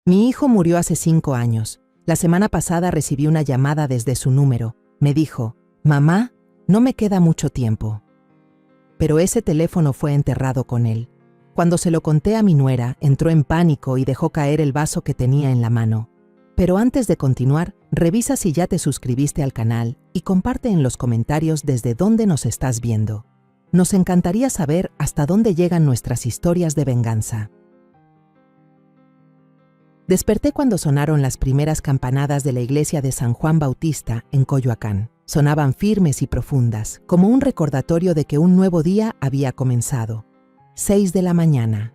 Mi hijo murió hace 5 años. La semana pasada recibí una llamada desde su número. Me dijo, «Mamá, no me queda mucho tiempo». Pero ese teléfono fue enterrado con él. Cuando se lo conté a mi nuera, entró en pánico y dejó caer el vaso que tenía en la mano. Pero antes de continuar, revisa si ya te suscribiste al canal y comparte en los comentarios desde dónde nos estás viendo. Nos encantaría saber hasta dónde llegan nuestras historias de venganza. Desperté cuando sonaron las primeras campanadas de la iglesia de San Juan Bautista en Coyoacán. Sonaban firmes y profundas, como un recordatorio de que un nuevo día había comenzado. 6 de la mañana.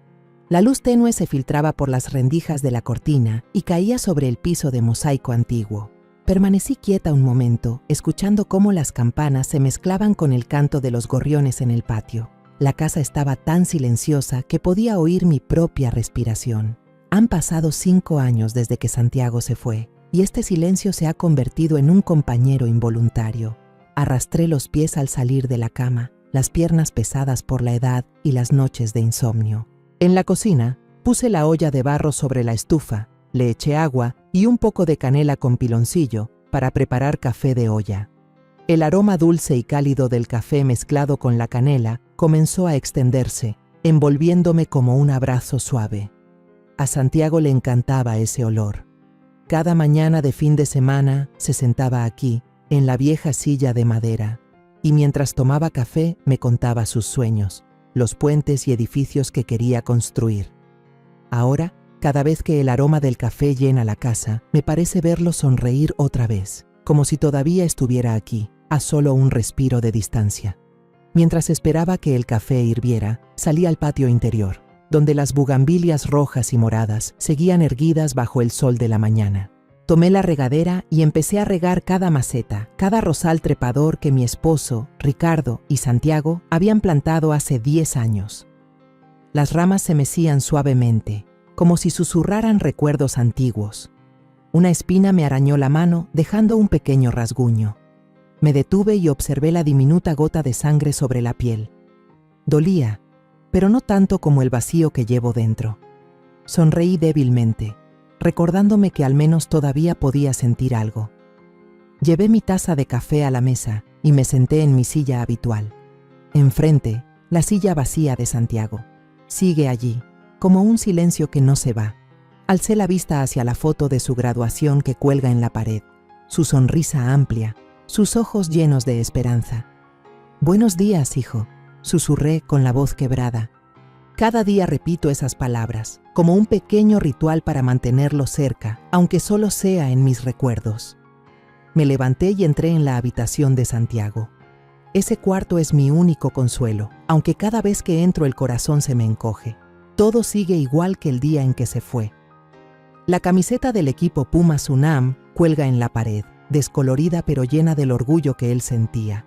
La luz tenue se filtraba por las rendijas de la cortina y caía sobre el piso de mosaico antiguo. Permanecí quieta un momento, escuchando cómo las campanas se mezclaban con el canto de los gorriones en el patio. La casa estaba tan silenciosa que podía oír mi propia respiración. Han pasado 5 años desde que Santiago se fue, y este silencio se ha convertido en un compañero involuntario. Arrastré los pies al salir de la cama, las piernas pesadas por la edad y las noches de insomnio. En la cocina, puse la olla de barro sobre la estufa, le eché agua y un poco de canela con piloncillo para preparar café de olla. El aroma dulce y cálido del café mezclado con la canela comenzó a extenderse, envolviéndome como un abrazo suave. A Santiago le encantaba ese olor. Cada mañana de fin de semana se sentaba aquí, en la vieja silla de madera, y mientras tomaba café me contaba sus sueños, los puentes y edificios que quería construir. Ahora, cada vez que el aroma del café llena la casa, me parece verlo sonreír otra vez, como si todavía estuviera aquí, a solo un respiro de distancia. Mientras esperaba que el café hirviera, salí al patio interior, donde las bugambilias rojas y moradas seguían erguidas bajo el sol de la mañana. Tomé la regadera y empecé a regar cada maceta, cada rosal trepador que mi esposo, Ricardo y Santiago habían plantado hace 10 años. Las ramas se mecían suavemente, como si susurraran recuerdos antiguos. Una espina me arañó la mano, dejando un pequeño rasguño. Me detuve y observé la diminuta gota de sangre sobre la piel. Dolía, pero no tanto como el vacío que llevo dentro. Sonreí débilmente, recordándome que al menos todavía podía sentir algo. Llevé mi taza de café a la mesa y me senté en mi silla habitual. Enfrente, la silla vacía de Santiago. Sigue allí, como un silencio que no se va. Alcé la vista hacia la foto de su graduación que cuelga en la pared, su sonrisa amplia, sus ojos llenos de esperanza. «Buenos días, hijo», susurré con la voz quebrada. Cada día repito esas palabras, como un pequeño ritual para mantenerlo cerca, aunque solo sea en mis recuerdos. Me levanté y entré en la habitación de Santiago. Ese cuarto es mi único consuelo, aunque cada vez que entro el corazón se me encoge. Todo sigue igual que el día en que se fue. La camiseta del equipo Pumas UNAM cuelga en la pared, descolorida pero llena del orgullo que él sentía.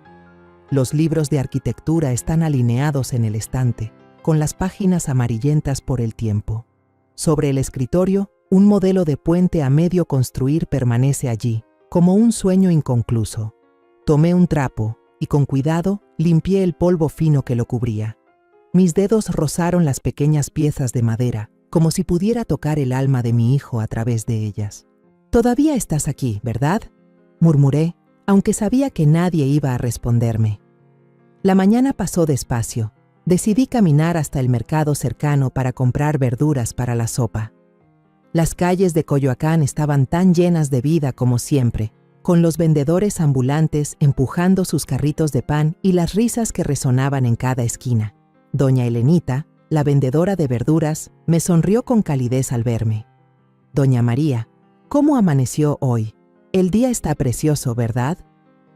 Los libros de arquitectura están alineados en el estante, con las páginas amarillentas por el tiempo. Sobre el escritorio, un modelo de puente a medio construir permanece allí, como un sueño inconcluso. Tomé un trapo y con cuidado limpié el polvo fino que lo cubría. Mis dedos rozaron las pequeñas piezas de madera, como si pudiera tocar el alma de mi hijo a través de ellas. «Todavía estás aquí, ¿verdad?», murmuré, aunque sabía que nadie iba a responderme. La mañana pasó despacio. Decidí caminar hasta el mercado cercano para comprar verduras para la sopa. Las calles de Coyoacán estaban tan llenas de vida como siempre, con los vendedores ambulantes empujando sus carritos de pan y las risas que resonaban en cada esquina. Doña Elenita, la vendedora de verduras, me sonrió con calidez al verme. «Doña María, ¿cómo amaneció hoy? El día está precioso, ¿verdad?»,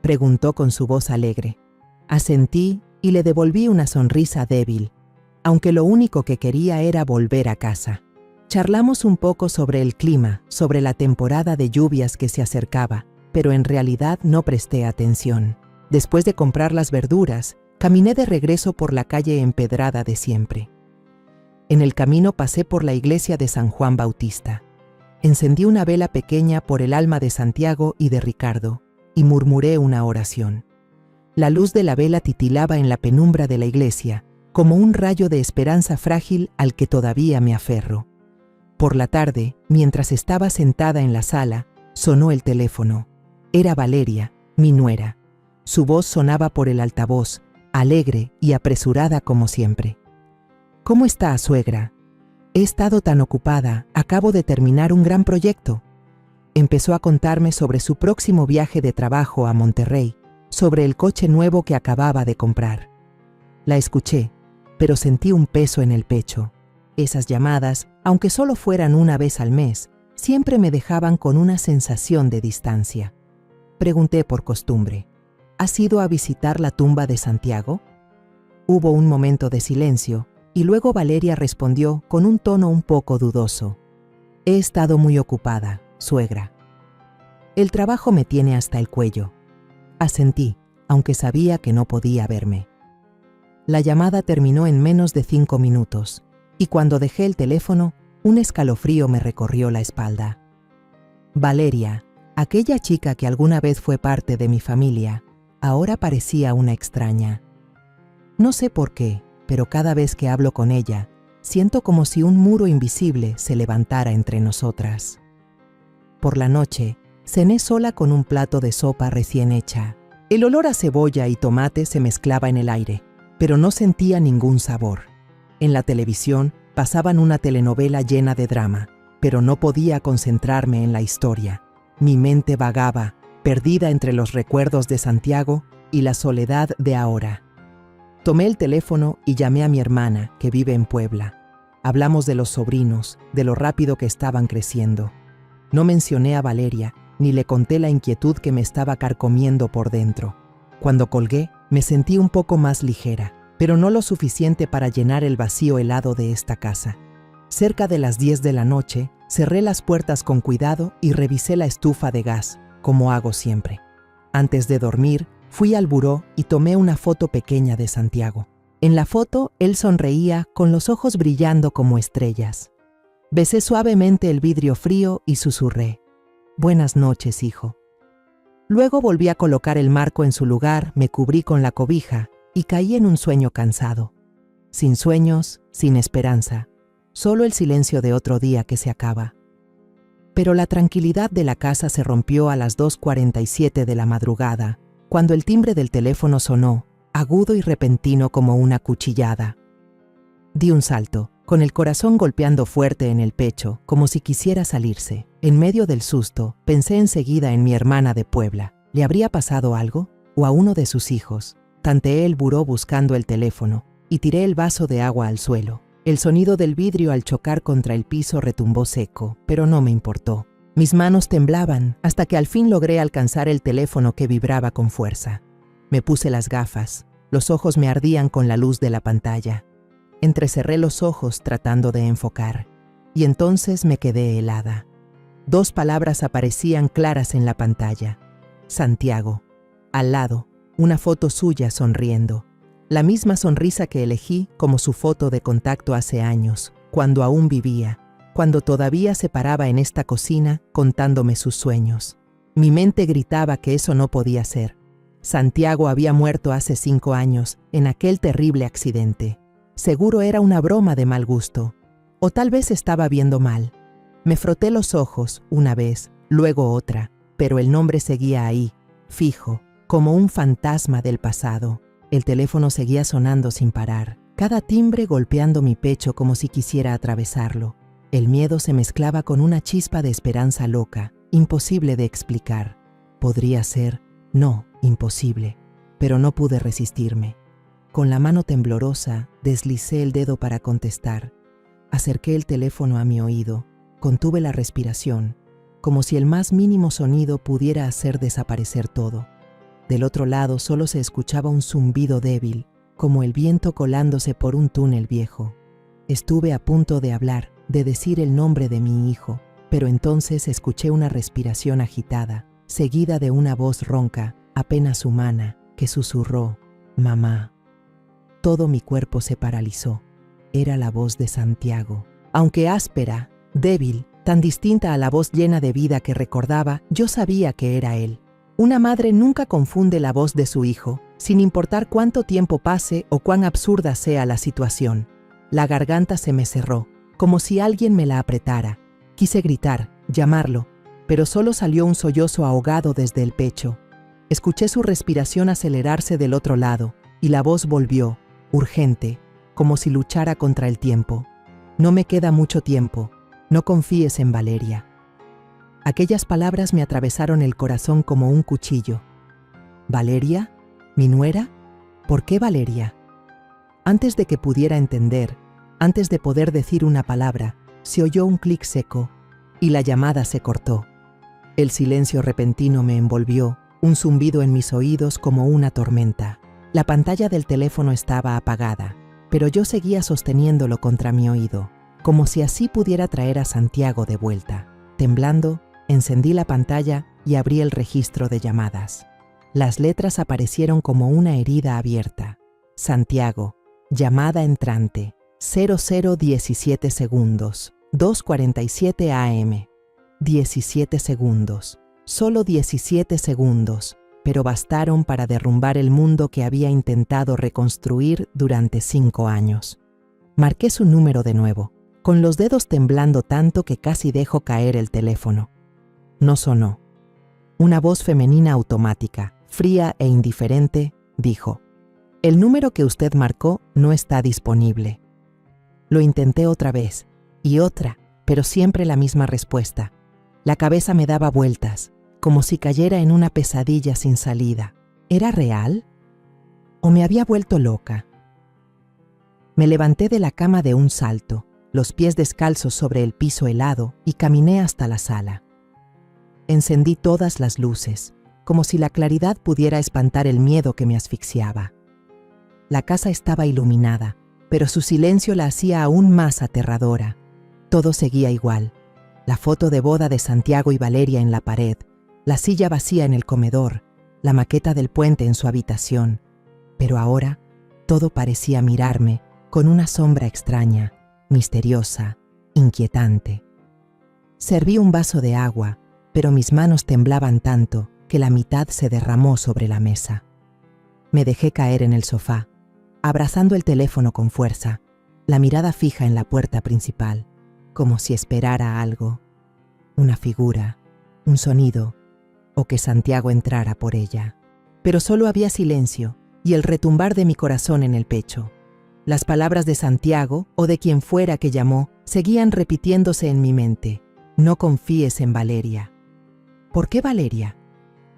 preguntó con su voz alegre. Asentí y le devolví una sonrisa débil, aunque lo único que quería era volver a casa. Charlamos un poco sobre el clima, sobre la temporada de lluvias que se acercaba, pero en realidad no presté atención. Después de comprar las verduras, caminé de regreso por la calle empedrada de siempre. En el camino pasé por la iglesia de San Juan Bautista. Encendí una vela pequeña por el alma de Santiago y de Ricardo, y murmuré una oración. La luz de la vela titilaba en la penumbra de la iglesia, como un rayo de esperanza frágil al que todavía me aferro. Por la tarde, mientras estaba sentada en la sala, sonó el teléfono. Era Valeria, mi nuera. Su voz sonaba por el altavoz, alegre y apresurada como siempre. «¿Cómo está, suegra? He estado tan ocupada, acabo de terminar un gran proyecto». Empezó a contarme sobre su próximo viaje de trabajo a Monterrey, sobre el coche nuevo que acababa de comprar. La escuché, pero sentí un peso en el pecho. Esas llamadas, aunque solo fueran una vez al mes, siempre me dejaban con una sensación de distancia. Pregunté por costumbre: ¿has ido a visitar la tumba de Santiago? Hubo un momento de silencio, y luego Valeria respondió con un tono un poco dudoso: «He estado muy ocupada, suegra. El trabajo me tiene hasta el cuello». Asentí, aunque sabía que no podía verme. La llamada terminó en menos de 5 minutos, y cuando dejé el teléfono, un escalofrío me recorrió la espalda. Valeria, aquella chica que alguna vez fue parte de mi familia, ahora parecía una extraña. No sé por qué, pero cada vez que hablo con ella, siento como si un muro invisible se levantara entre nosotras. Por la noche, cené sola con un plato de sopa recién hecha. El olor a cebolla y tomate se mezclaba en el aire, pero no sentía ningún sabor. En la televisión pasaban una telenovela llena de drama, pero no podía concentrarme en la historia. Mi mente vagaba, perdida entre los recuerdos de Santiago y la soledad de ahora. Tomé el teléfono y llamé a mi hermana, que vive en Puebla. Hablamos de los sobrinos, de lo rápido que estaban creciendo. No mencioné a Valeria, ni le conté la inquietud que me estaba carcomiendo por dentro. Cuando colgué, me sentí un poco más ligera, pero no lo suficiente para llenar el vacío helado de esta casa. Cerca de las 10 de la noche, cerré las puertas con cuidado y revisé la estufa de gas, como hago siempre. Antes de dormir, fui al buró y tomé una foto pequeña de Santiago. En la foto, él sonreía con los ojos brillando como estrellas. Besé suavemente el vidrio frío y susurré: «Buenas noches, hijo». Luego volví a colocar el marco en su lugar, me cubrí con la cobija y caí en un sueño cansado. Sin sueños, sin esperanza, solo el silencio de otro día que se acaba. Pero la tranquilidad de la casa se rompió a las 2:47 de la madrugada, cuando el timbre del teléfono sonó, agudo y repentino como una cuchillada. Di un salto, con el corazón golpeando fuerte en el pecho, como si quisiera salirse. En medio del susto, pensé enseguida en mi hermana de Puebla. ¿Le habría pasado algo? ¿O a uno de sus hijos? Tanteé el buró buscando el teléfono y tiré el vaso de agua al suelo. El sonido del vidrio al chocar contra el piso retumbó seco, pero no me importó. Mis manos temblaban hasta que al fin logré alcanzar el teléfono que vibraba con fuerza. Me puse las gafas. Los ojos me ardían con la luz de la pantalla. Entrecerré los ojos tratando de enfocar, y entonces me quedé helada. 2 palabras aparecían claras en la pantalla: Santiago. Al lado, una foto suya sonriendo. La misma sonrisa que elegí como su foto de contacto hace años, cuando aún vivía, cuando todavía se paraba en esta cocina contándome sus sueños. Mi mente gritaba que eso no podía ser. Santiago había muerto hace 5 años, en aquel terrible accidente. Seguro era una broma de mal gusto, o tal vez estaba viendo mal. Me froté los ojos una vez, luego otra, pero el nombre seguía ahí, fijo, como un fantasma del pasado. El teléfono seguía sonando sin parar, cada timbre golpeando mi pecho como si quisiera atravesarlo. El miedo se mezclaba con una chispa de esperanza loca, imposible de explicar. Podría ser, no, imposible, pero no pude resistirme. Con la mano temblorosa, deslicé el dedo para contestar. Acerqué el teléfono a mi oído, contuve la respiración, como si el más mínimo sonido pudiera hacer desaparecer todo. Del otro lado solo se escuchaba un zumbido débil, como el viento colándose por un túnel viejo. Estuve a punto de hablar, de decir el nombre de mi hijo, pero entonces escuché una respiración agitada, seguida de una voz ronca, apenas humana, que susurró: «Mamá». Todo mi cuerpo se paralizó. Era la voz de Santiago. Aunque áspera, débil, tan distinta a la voz llena de vida que recordaba, yo sabía que era él. Una madre nunca confunde la voz de su hijo, sin importar cuánto tiempo pase o cuán absurda sea la situación. La garganta se me cerró, como si alguien me la apretara, Quise gritar, llamarlo, pero solo salió un sollozo ahogado desde el pecho. Escuché su respiración acelerarse del otro lado y la voz volvió, urgente, como si luchara contra el tiempo. No me queda mucho tiempo, no confíes en Valeria. Aquellas palabras me atravesaron el corazón como un cuchillo. ¿Valeria? ¿Mi nuera? ¿Por qué Valeria? Antes de que pudiera entender, antes de poder decir una palabra, se oyó un clic seco y la llamada se cortó. El silencio repentino me envolvió, un zumbido en mis oídos como una tormenta. La pantalla del teléfono estaba apagada, pero yo seguía sosteniéndolo contra mi oído, como si así pudiera traer a Santiago de vuelta. Temblando, encendí la pantalla y abrí el registro de llamadas. Las letras aparecieron como una herida abierta. Santiago, llamada entrante, 0017 segundos, 2:47 AM. 17 segundos, solo 17 segundos, pero bastaron para derrumbar el mundo que había intentado reconstruir durante 5 años. Marqué su número de nuevo, con los dedos temblando tanto que casi dejo caer el teléfono. No sonó. Una voz femenina automática, fría e indiferente, dijo: «El número que usted marcó no está disponible». Lo intenté otra vez, y otra, pero siempre la misma respuesta. La cabeza me daba vueltas, como si cayera en una pesadilla sin salida. ¿Era real? ¿O me había vuelto loca? Me levanté de la cama de un salto, los pies descalzos sobre el piso helado, y caminé hasta la sala. Encendí todas las luces, como si la claridad pudiera espantar el miedo que me asfixiaba. La casa estaba iluminada, pero su silencio la hacía aún más aterradora. Todo seguía igual. La foto de boda de Santiago y Valeria en la pared, la silla vacía en el comedor, la maqueta del puente en su habitación. Pero ahora, todo parecía mirarme con una sombra extraña, misteriosa, inquietante. Serví un vaso de agua, pero mis manos temblaban tanto que la mitad se derramó sobre la mesa. Me dejé caer en el sofá, abrazando el teléfono con fuerza, la mirada fija en la puerta principal, como si esperara algo, una figura, un sonido, o que Santiago entrara por ella. Pero solo había silencio y el retumbar de mi corazón en el pecho. Las palabras de Santiago, o de quien fuera que llamó, seguían repitiéndose en mi mente. No confíes en Valeria. ¿Por qué Valeria?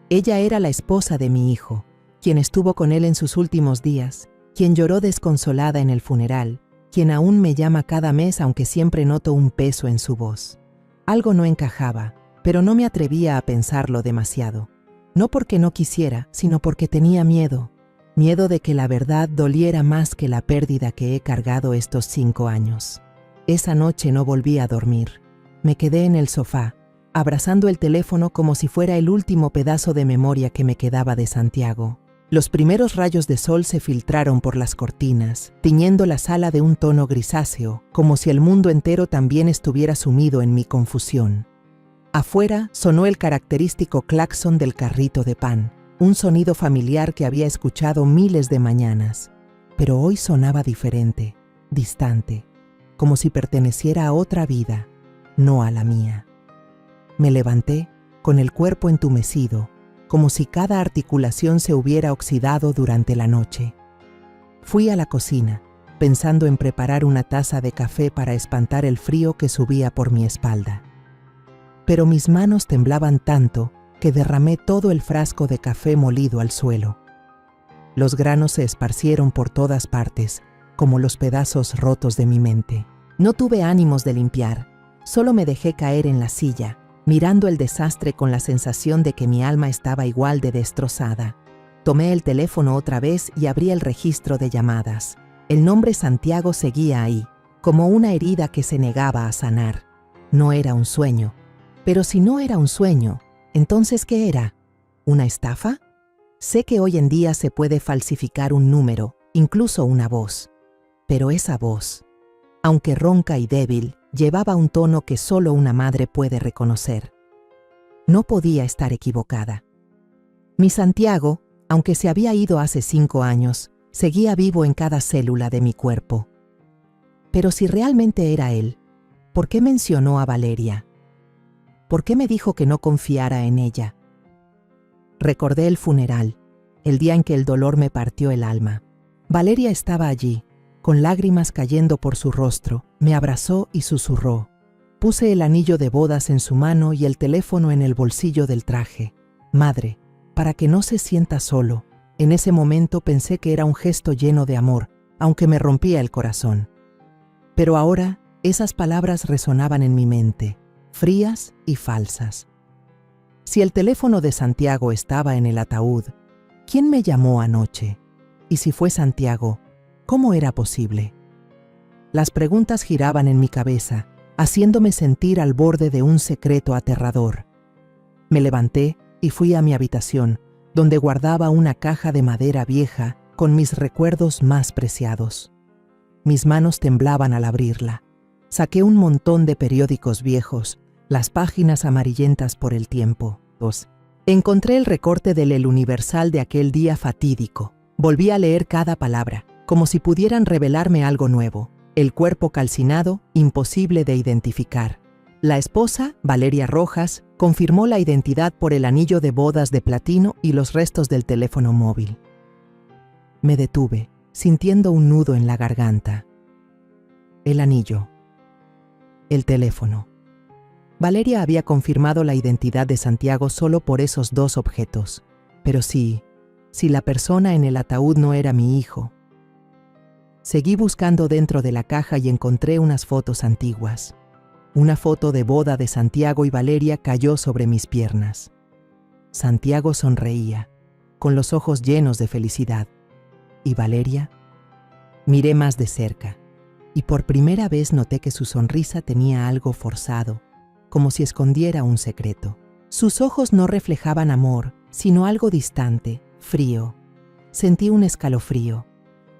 Ella era la esposa de mi hijo, quien estuvo con él en sus últimos días, quien lloró desconsolada en el funeral, quien aún me llama cada mes aunque siempre noto un peso en su voz. Algo no encajaba, pero no me atrevía a pensarlo demasiado. No porque no quisiera, sino porque tenía miedo. Miedo de que la verdad doliera más que la pérdida que he cargado estos 5 años. Esa noche no volví a dormir. Me quedé en el sofá, abrazando el teléfono como si fuera el último pedazo de memoria que me quedaba de Santiago. Los primeros rayos de sol se filtraron por las cortinas, tiñendo la sala de un tono grisáceo, como si el mundo entero también estuviera sumido en mi confusión. Afuera sonó el característico claxon del carrito de pan, un sonido familiar que había escuchado miles de mañanas, pero hoy sonaba diferente, distante, como si perteneciera a otra vida, no a la mía. Me levanté, con el cuerpo entumecido, como si cada articulación se hubiera oxidado durante la noche. Fui a la cocina, pensando en preparar una taza de café para espantar el frío que subía por mi espalda. Pero mis manos temblaban tanto que derramé todo el frasco de café molido al suelo. Los granos se esparcieron por todas partes, como los pedazos rotos de mi mente. No tuve ánimos de limpiar, solo me dejé caer en la silla, mirando el desastre con la sensación de que mi alma estaba igual de destrozada. Tomé el teléfono otra vez y abrí el registro de llamadas. El nombre Santiago seguía ahí, como una herida que se negaba a sanar. No era un sueño. Pero si no era un sueño, ¿entonces qué era? ¿Una estafa? Sé que hoy en día se puede falsificar un número, incluso una voz. Pero esa voz, aunque ronca y débil, llevaba un tono que solo una madre puede reconocer. No podía estar equivocada. Mi Santiago, aunque se había ido hace 5 años, seguía vivo en cada célula de mi cuerpo. Pero si realmente era él, ¿por qué mencionó a Valeria? ¿Por qué me dijo que no confiara en ella? Recordé el funeral, el día en que el dolor me partió el alma. Valeria estaba allí, con lágrimas cayendo por su rostro, me abrazó y susurró. Puse el anillo de bodas en su mano y el teléfono en el bolsillo del traje. Madre, para que no se sienta solo. En ese momento pensé que era un gesto lleno de amor, aunque me rompía el corazón. Pero ahora esas palabras resonaban en mi mente, frías y falsas. Si el teléfono de Santiago estaba en el ataúd, ¿quién me llamó anoche? Y si fue Santiago, ¿cómo era posible? Las preguntas giraban en mi cabeza, haciéndome sentir al borde de un secreto aterrador. Me levanté y fui a mi habitación, donde guardaba una caja de madera vieja con mis recuerdos más preciados. Mis manos temblaban al abrirla. Saqué un montón de periódicos viejos, las páginas amarillentas por el tiempo. Encontré el recorte del El Universal de aquel día fatídico. Volví a leer cada palabra, como si pudieran revelarme algo nuevo. El cuerpo calcinado, imposible de identificar. La esposa, Valeria Rojas, confirmó la identidad por el anillo de bodas de platino y los restos del teléfono móvil. Me detuve, sintiendo un nudo en la garganta. El anillo. El teléfono. Valeria había confirmado la identidad de Santiago solo por esos dos objetos. Pero si la persona en el ataúd no era mi hijo. Seguí buscando dentro de la caja y encontré unas fotos antiguas. Una foto de boda de Santiago y Valeria cayó sobre mis piernas. Santiago sonreía, con los ojos llenos de felicidad. ¿Y Valeria? Miré más de cerca, y por primera vez noté que su sonrisa tenía algo forzado, como si escondiera un secreto. Sus ojos no reflejaban amor, sino algo distante, frío. Sentí un escalofrío.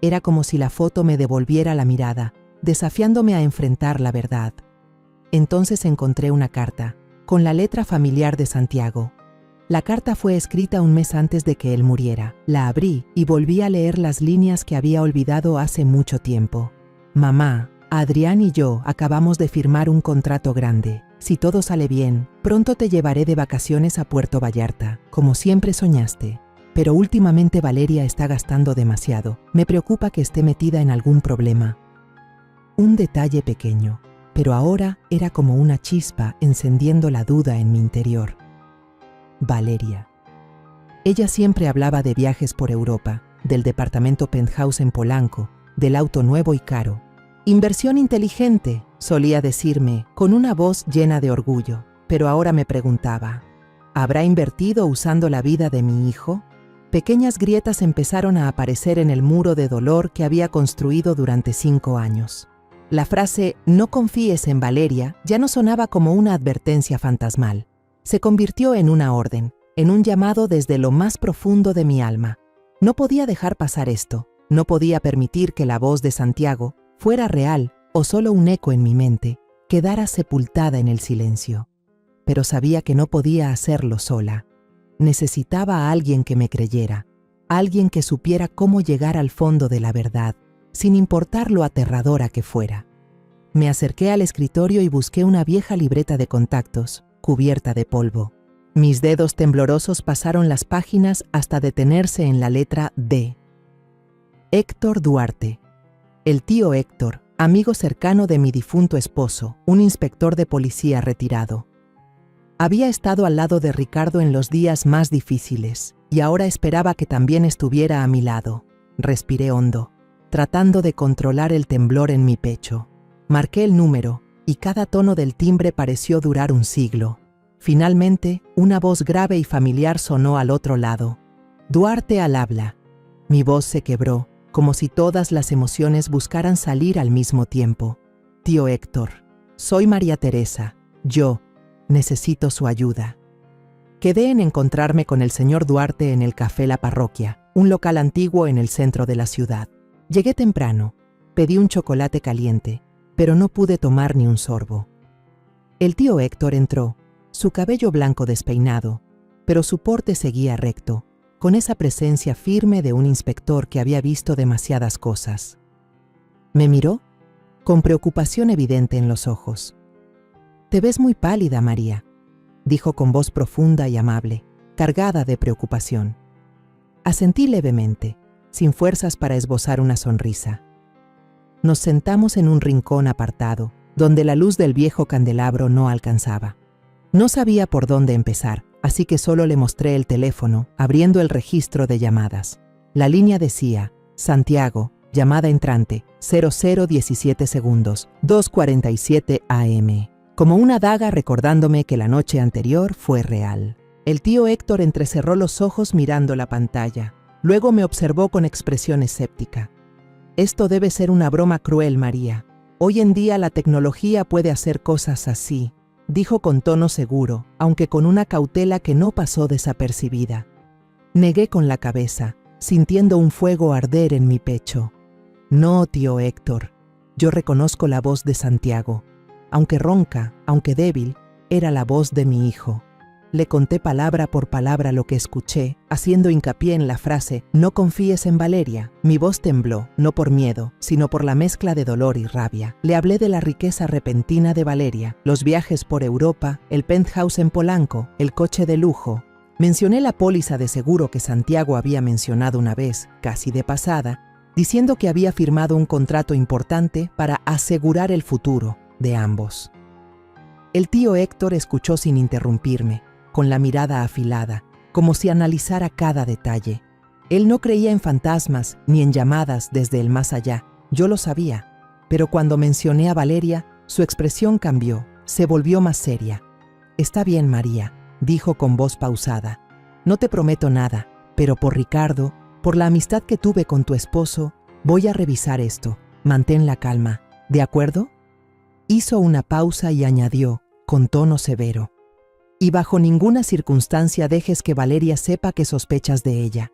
Era como si la foto me devolviera la mirada, desafiándome a enfrentar la verdad. Entonces encontré una carta, con la letra familiar de Santiago. La carta fue escrita un mes antes de que él muriera. La abrí y volví a leer las líneas que había olvidado hace mucho tiempo. Mamá, Adrián y yo acabamos de firmar un contrato grande. Si todo sale bien, pronto te llevaré de vacaciones a Puerto Vallarta, como siempre soñaste. Pero últimamente Valeria está gastando demasiado. Me preocupa que esté metida en algún problema. Un detalle pequeño, pero ahora era como una chispa encendiendo la duda en mi interior. Valeria. Ella siempre hablaba de viajes por Europa, del departamento penthouse en Polanco, del auto nuevo y caro. Inversión inteligente, solía decirme, con una voz llena de orgullo. Pero ahora me preguntaba, ¿habrá invertido usando la vida de mi hijo? Pequeñas grietas empezaron a aparecer en el muro de dolor que había construido durante 5 años. La frase «no confíes en Valeria» ya no sonaba como una advertencia fantasmal. Se convirtió en una orden, en un llamado desde lo más profundo de mi alma. No podía dejar pasar esto. No podía permitir que la voz de Santiago, fuera real o solo un eco en mi mente, quedara sepultada en el silencio. Pero sabía que no podía hacerlo sola. Necesitaba a alguien que me creyera, alguien que supiera cómo llegar al fondo de la verdad, sin importar lo aterradora que fuera. Me acerqué al escritorio y busqué una vieja libreta de contactos, cubierta de polvo. Mis dedos temblorosos pasaron las páginas hasta detenerse en la letra D. Héctor Duarte. El tío Héctor, amigo cercano de mi difunto esposo, un inspector de policía retirado. Había estado al lado de Ricardo en los días más difíciles, y ahora esperaba que también estuviera a mi lado. Respiré hondo, tratando de controlar el temblor en mi pecho. Marqué el número, y cada tono del timbre pareció durar un siglo. Finalmente, una voz grave y familiar sonó al otro lado. «Duarte al habla». Mi voz se quebró, como si todas las emociones buscaran salir al mismo tiempo. «Tío Héctor, soy María Teresa. Yo necesito su ayuda». Quedé en encontrarme con el señor Duarte en el Café La Parroquia, un local antiguo en el centro de la ciudad. Llegué temprano, pedí un chocolate caliente, pero no pude tomar ni un sorbo. El tío Héctor entró, su cabello blanco despeinado, pero su porte seguía recto, con esa presencia firme de un inspector que había visto demasiadas cosas. Me miró, con preocupación evidente en los ojos. «Te ves muy pálida, María. dijo con voz profunda y amable, cargada de preocupación. Asentí levemente, sin fuerzas para esbozar una sonrisa. Nos sentamos en un rincón apartado, donde la luz del viejo candelabro no alcanzaba. No sabía por dónde empezar, así que solo le mostré el teléfono, abriendo el registro de llamadas. La línea decía, Santiago, llamada entrante, 0017 segundos, 2:47 AM. Como una daga recordándome que la noche anterior fue real. El tío Héctor entrecerró los ojos mirando la pantalla. Luego me observó con expresión escéptica. Esto debe ser una broma cruel, María. Hoy en día la tecnología puede hacer cosas así, dijo con tono seguro, aunque con una cautela que no pasó desapercibida. Negué con la cabeza, sintiendo un fuego arder en mi pecho. No, tío Héctor, yo reconozco la voz de Santiago. Aunque ronca, aunque débil, era la voz de mi hijo. Le conté palabra por palabra lo que escuché, haciendo hincapié en la frase «No confíes en Valeria». Mi voz tembló, no por miedo, sino por la mezcla de dolor y rabia. Le hablé de la riqueza repentina de Valeria, los viajes por Europa, el penthouse en Polanco, el coche de lujo. Mencioné la póliza de seguro que Santiago había mencionado una vez, casi de pasada, diciendo que había firmado un contrato importante para asegurar el futuro de ambos. El tío Héctor escuchó sin interrumpirme, con la mirada afilada, como si analizara cada detalle. Él no creía en fantasmas ni en llamadas desde el más allá, yo lo sabía, pero cuando mencioné a Valeria, su expresión cambió, se volvió más seria. «Está bien, María», dijo con voz pausada. «No te prometo nada, pero por Ricardo, por la amistad que tuve con tu esposo, voy a revisar esto. Mantén la calma, ¿de acuerdo?». Hizo una pausa y añadió, con tono severo: «Y bajo ninguna circunstancia dejes que Valeria sepa que sospechas de ella.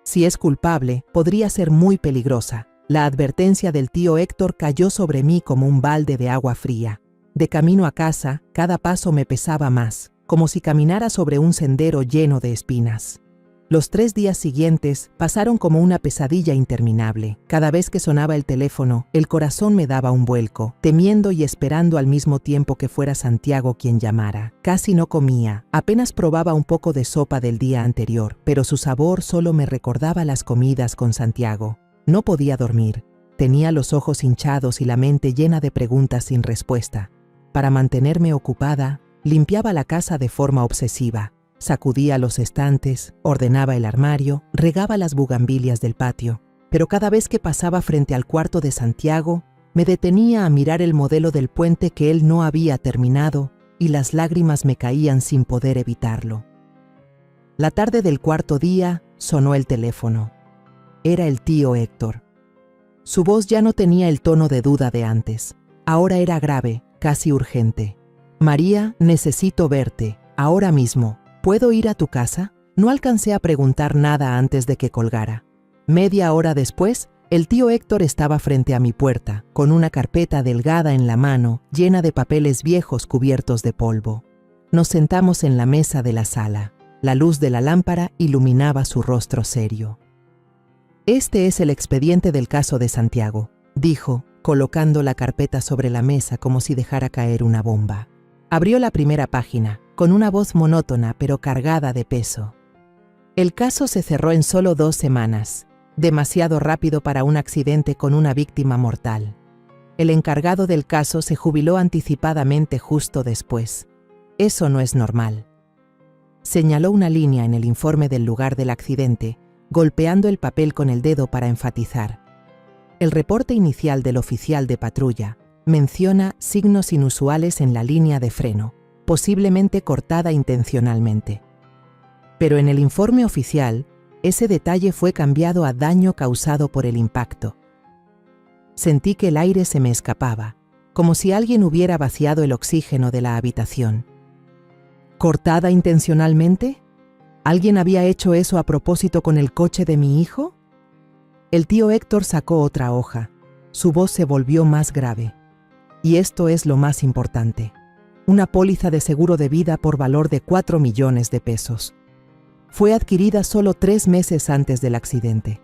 Si es culpable, podría ser muy peligrosa». La advertencia del tío Héctor cayó sobre mí como un balde de agua fría. De camino a casa, cada paso me pesaba más, como si caminara sobre un sendero lleno de espinas. Los 3 días siguientes pasaron como una pesadilla interminable. Cada vez que sonaba el teléfono, el corazón me daba un vuelco, temiendo y esperando al mismo tiempo que fuera Santiago quien llamara. Casi no comía, apenas probaba un poco de sopa del día anterior, pero su sabor solo me recordaba las comidas con Santiago. No podía dormir. Tenía los ojos hinchados y la mente llena de preguntas sin respuesta. Para mantenerme ocupada, limpiaba la casa de forma obsesiva. Sacudía los estantes, ordenaba el armario, regaba las bugambilias del patio. Pero cada vez que pasaba frente al cuarto de Santiago, me detenía a mirar el modelo del puente que él no había terminado y las lágrimas me caían sin poder evitarlo. La tarde del 4.º día sonó el teléfono. Era el tío Héctor. Su voz ya no tenía el tono de duda de antes. Ahora era grave, casi urgente. «María, necesito verte, ahora mismo. ¿Puedo ir a tu casa?». No alcancé a preguntar nada antes de que colgara. Media hora después, el tío Héctor estaba frente a mi puerta, con una carpeta delgada en la mano, llena de papeles viejos cubiertos de polvo. Nos sentamos en la mesa de la sala. La luz de la lámpara iluminaba su rostro serio. «Este es el expediente del caso de Santiago», dijo, colocando la carpeta sobre la mesa como si dejara caer una bomba. Abrió la primera página, con una voz monótona pero cargada de peso. «El caso se cerró en solo 2 semanas, demasiado rápido para un accidente con una víctima mortal. El encargado del caso se jubiló anticipadamente justo después. Eso no es normal». Señaló una línea en el informe del lugar del accidente, golpeando el papel con el dedo para enfatizar. El reporte inicial del oficial de patrulla menciona signos inusuales en la línea de freno, posiblemente cortada intencionalmente. Pero en el informe oficial, ese detalle fue cambiado a daño causado por el impacto. Sentí que el aire se me escapaba, como si alguien hubiera vaciado el oxígeno de la habitación. ¿Cortada intencionalmente? ¿Alguien había hecho eso a propósito con el coche de mi hijo? El tío Héctor sacó otra hoja. Su voz se volvió más grave. Y esto es lo más importante. Una póliza de seguro de vida por valor de 4 millones de pesos. Fue adquirida solo 3 meses antes del accidente.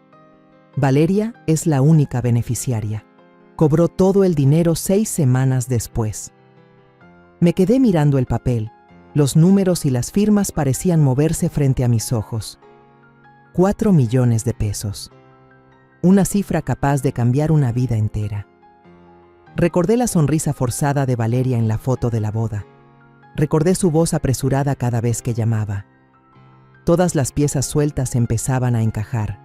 Valeria es la única beneficiaria. Cobró todo el dinero 6 semanas después. Me quedé mirando el papel. Los números y las firmas parecían moverse frente a mis ojos. 4 millones de pesos. Una cifra capaz de cambiar una vida entera. Recordé la sonrisa forzada de Valeria en la foto de la boda. Recordé su voz apresurada cada vez que llamaba. Todas las piezas sueltas empezaban a encajar,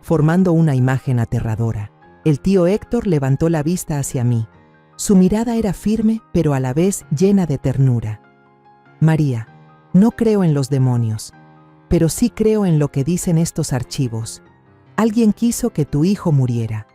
formando una imagen aterradora. El tío Héctor levantó la vista hacia mí. Su mirada era firme, pero a la vez llena de ternura. María, no creo en los demonios, pero sí creo en lo que dicen estos archivos. Alguien quiso que tu hijo muriera.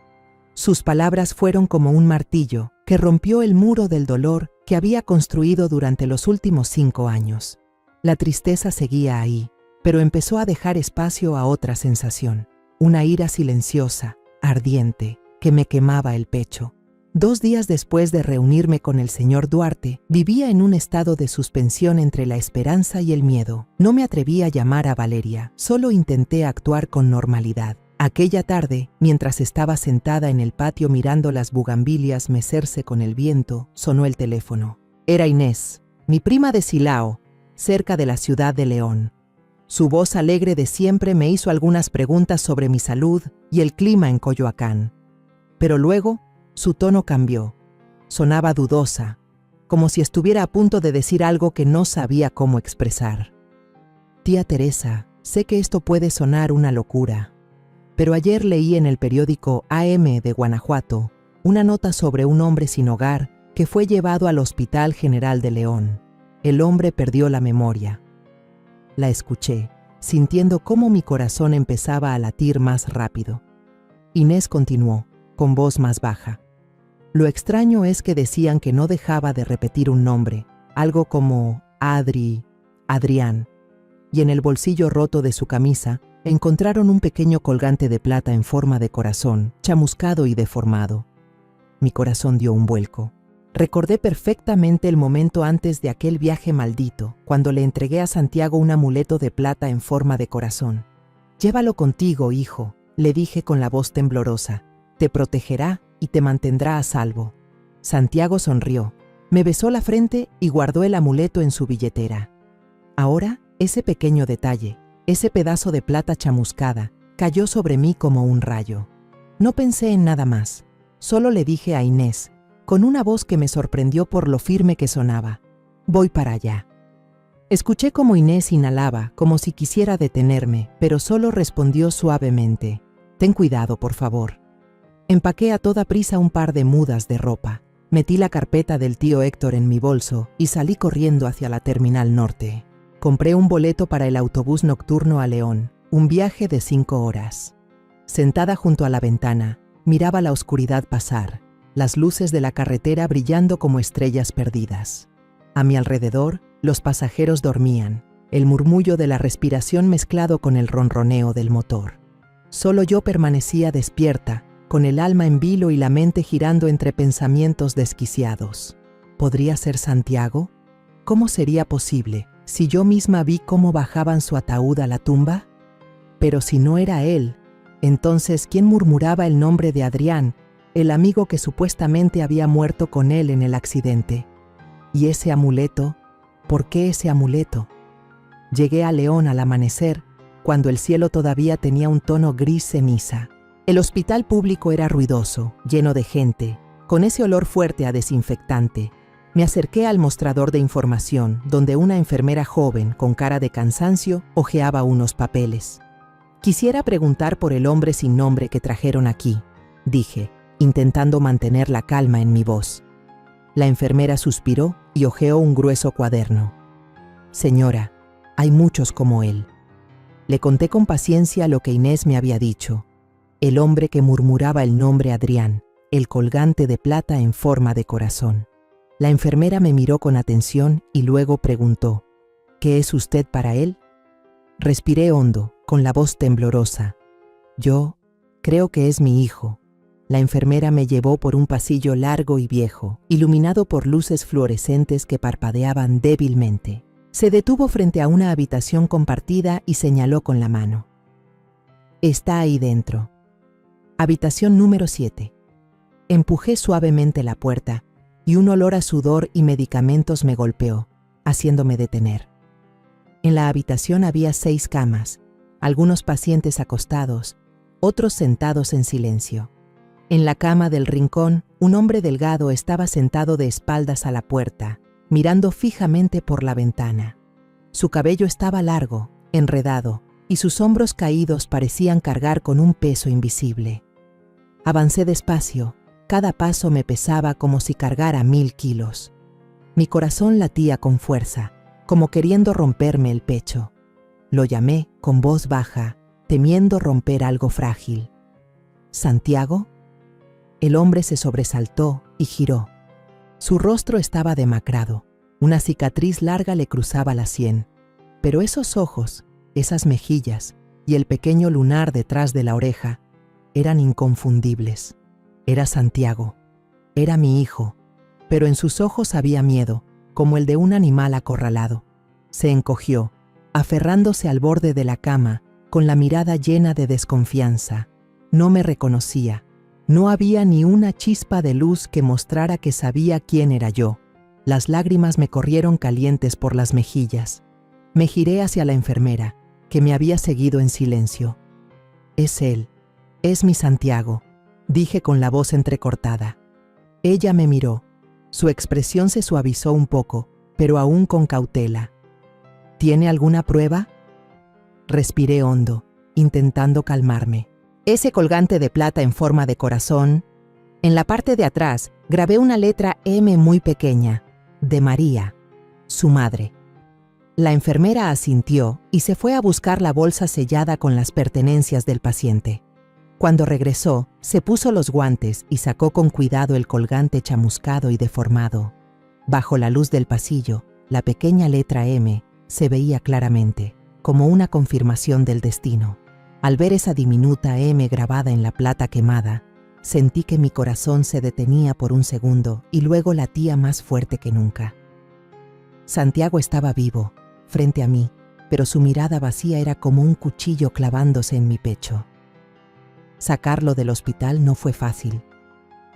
Sus palabras fueron como un martillo que rompió el muro del dolor que había construido durante los últimos 5 años. La tristeza seguía ahí, pero empezó a dejar espacio a otra sensación, una ira silenciosa, ardiente, que me quemaba el pecho. 2 días después de reunirme con el señor Duarte, vivía en un estado de suspensión entre la esperanza y el miedo. No me atreví a llamar a Valeria, solo intenté actuar con normalidad. Aquella tarde, mientras estaba sentada en el patio mirando las bugambilias mecerse con el viento, sonó el teléfono. Era Inés, mi prima de Silao, cerca de la ciudad de León. Su voz alegre de siempre me hizo algunas preguntas sobre mi salud y el clima en Coyoacán. Pero luego, su tono cambió. Sonaba dudosa, como si estuviera a punto de decir algo que no sabía cómo expresar. Tía Teresa, sé que esto puede sonar una locura, pero ayer leí en el periódico AM de Guanajuato una nota sobre un hombre sin hogar que fue llevado al Hospital General de León. El hombre perdió la memoria. La escuché, sintiendo cómo mi corazón empezaba a latir más rápido. Inés continuó, con voz más baja. Lo extraño es que decían que no dejaba de repetir un nombre, algo como Adrián, y en el bolsillo roto de su camisa encontraron un pequeño colgante de plata en forma de corazón, chamuscado y deformado. Mi corazón dio un vuelco. Recordé perfectamente el momento antes de aquel viaje maldito, cuando le entregué a Santiago un amuleto de plata en forma de corazón. «Llévalo contigo, hijo», le dije con la voz temblorosa. «Te protegerá y te mantendrá a salvo». Santiago sonrió, me besó la frente y guardó el amuleto en su billetera. Ahora, ese pequeño detalle, ese pedazo de plata chamuscada, cayó sobre mí como un rayo. No pensé en nada más, solo le dije a Inés, con una voz que me sorprendió por lo firme que sonaba: «Voy para allá». Escuché cómo Inés inhalaba, como si quisiera detenerme, pero solo respondió suavemente: «Ten cuidado, por favor». Empaqué a toda prisa un par de mudas de ropa, metí la carpeta del tío Héctor en mi bolso y salí corriendo hacia la Terminal Norte. Compré un boleto para el autobús nocturno a León, un viaje de 5 horas. Sentada junto a la ventana, miraba la oscuridad pasar, las luces de la carretera brillando como estrellas perdidas. A mi alrededor, los pasajeros dormían, el murmullo de la respiración mezclado con el ronroneo del motor. Solo yo permanecía despierta, con el alma en vilo y la mente girando entre pensamientos desquiciados. ¿Podría ser Santiago? ¿Cómo sería posible, si yo misma vi cómo bajaban su ataúd a la tumba? Pero si no era él, entonces ¿quién murmuraba el nombre de Adrián, el amigo que supuestamente había muerto con él en el accidente? ¿Y ese amuleto? ¿Por qué ese amuleto? Llegué a León al amanecer, cuando el cielo todavía tenía un tono gris ceniza. El hospital público era ruidoso, lleno de gente, con ese olor fuerte a desinfectante. Me acerqué al mostrador de información, donde una enfermera joven, con cara de cansancio, hojeaba unos papeles. «Quisiera preguntar por el hombre sin nombre que trajeron aquí», dije, intentando mantener la calma en mi voz. La enfermera suspiró y hojeó un grueso cuaderno. «Señora, hay muchos como él». Le conté con paciencia lo que Inés me había dicho. El hombre que murmuraba el nombre Adrián, el colgante de plata en forma de corazón. La enfermera me miró con atención y luego preguntó: «¿Qué es usted para él?». Respiré hondo, con la voz temblorosa. «Yo creo que es mi hijo». La enfermera me llevó por un pasillo largo y viejo, iluminado por luces fluorescentes que parpadeaban débilmente. Se detuvo frente a una habitación compartida y señaló con la mano. «Está ahí dentro». Habitación número 7. Empujé suavemente la puerta y un olor a sudor y medicamentos me golpeó. haciéndome detener. En la habitación había 6 camas, algunos pacientes acostados, otros sentados en silencio. En la cama del rincón, un hombre delgado estaba sentado de espaldas a la puerta, mirando fijamente por la ventana. Su cabello estaba largo, enredado, y sus hombros caídos parecían cargar con un peso invisible. Avancé despacio, cada paso me pesaba como si cargara 1000 kilos. Mi corazón latía con fuerza, como queriendo romperme el pecho. Lo llamé con voz baja, temiendo romper algo frágil. ¿Santiago? El hombre se sobresaltó y giró. Su rostro estaba demacrado, una cicatriz larga le cruzaba la sien, pero esos ojos, esas mejillas y el pequeño lunar detrás de la oreja eran inconfundibles. Era Santiago, era mi hijo, pero en sus ojos había miedo, como el de un animal acorralado. Se encogió, aferrándose al borde de la cama, con la mirada llena de desconfianza. No me reconocía. No había ni una chispa de luz que mostrara que sabía quién era yo. Las lágrimas me corrieron calientes por las mejillas. Me giré hacia la enfermera, que me había seguido en silencio. «Es él, es mi Santiago», dije con la voz entrecortada. Ella me miró. Su expresión se suavizó un poco, pero aún con cautela. «¿Tiene alguna prueba?» Respiré hondo, intentando calmarme. Ese colgante de plata en forma de corazón. En la parte de atrás grabé una letra M muy pequeña, de María, su madre. La enfermera asintió y se fue a buscar la bolsa sellada con las pertenencias del paciente. Cuando regresó, se puso los guantes y sacó con cuidado el colgante chamuscado y deformado. Bajo la luz del pasillo, la pequeña letra M se veía claramente, como una confirmación del destino. Al ver esa diminuta M grabada en la plata quemada, sentí que mi corazón se detenía por un segundo y luego latía más fuerte que nunca. Santiago estaba vivo, frente a mí, pero su mirada vacía era como un cuchillo clavándose en mi pecho. Sacarlo del hospital no fue fácil.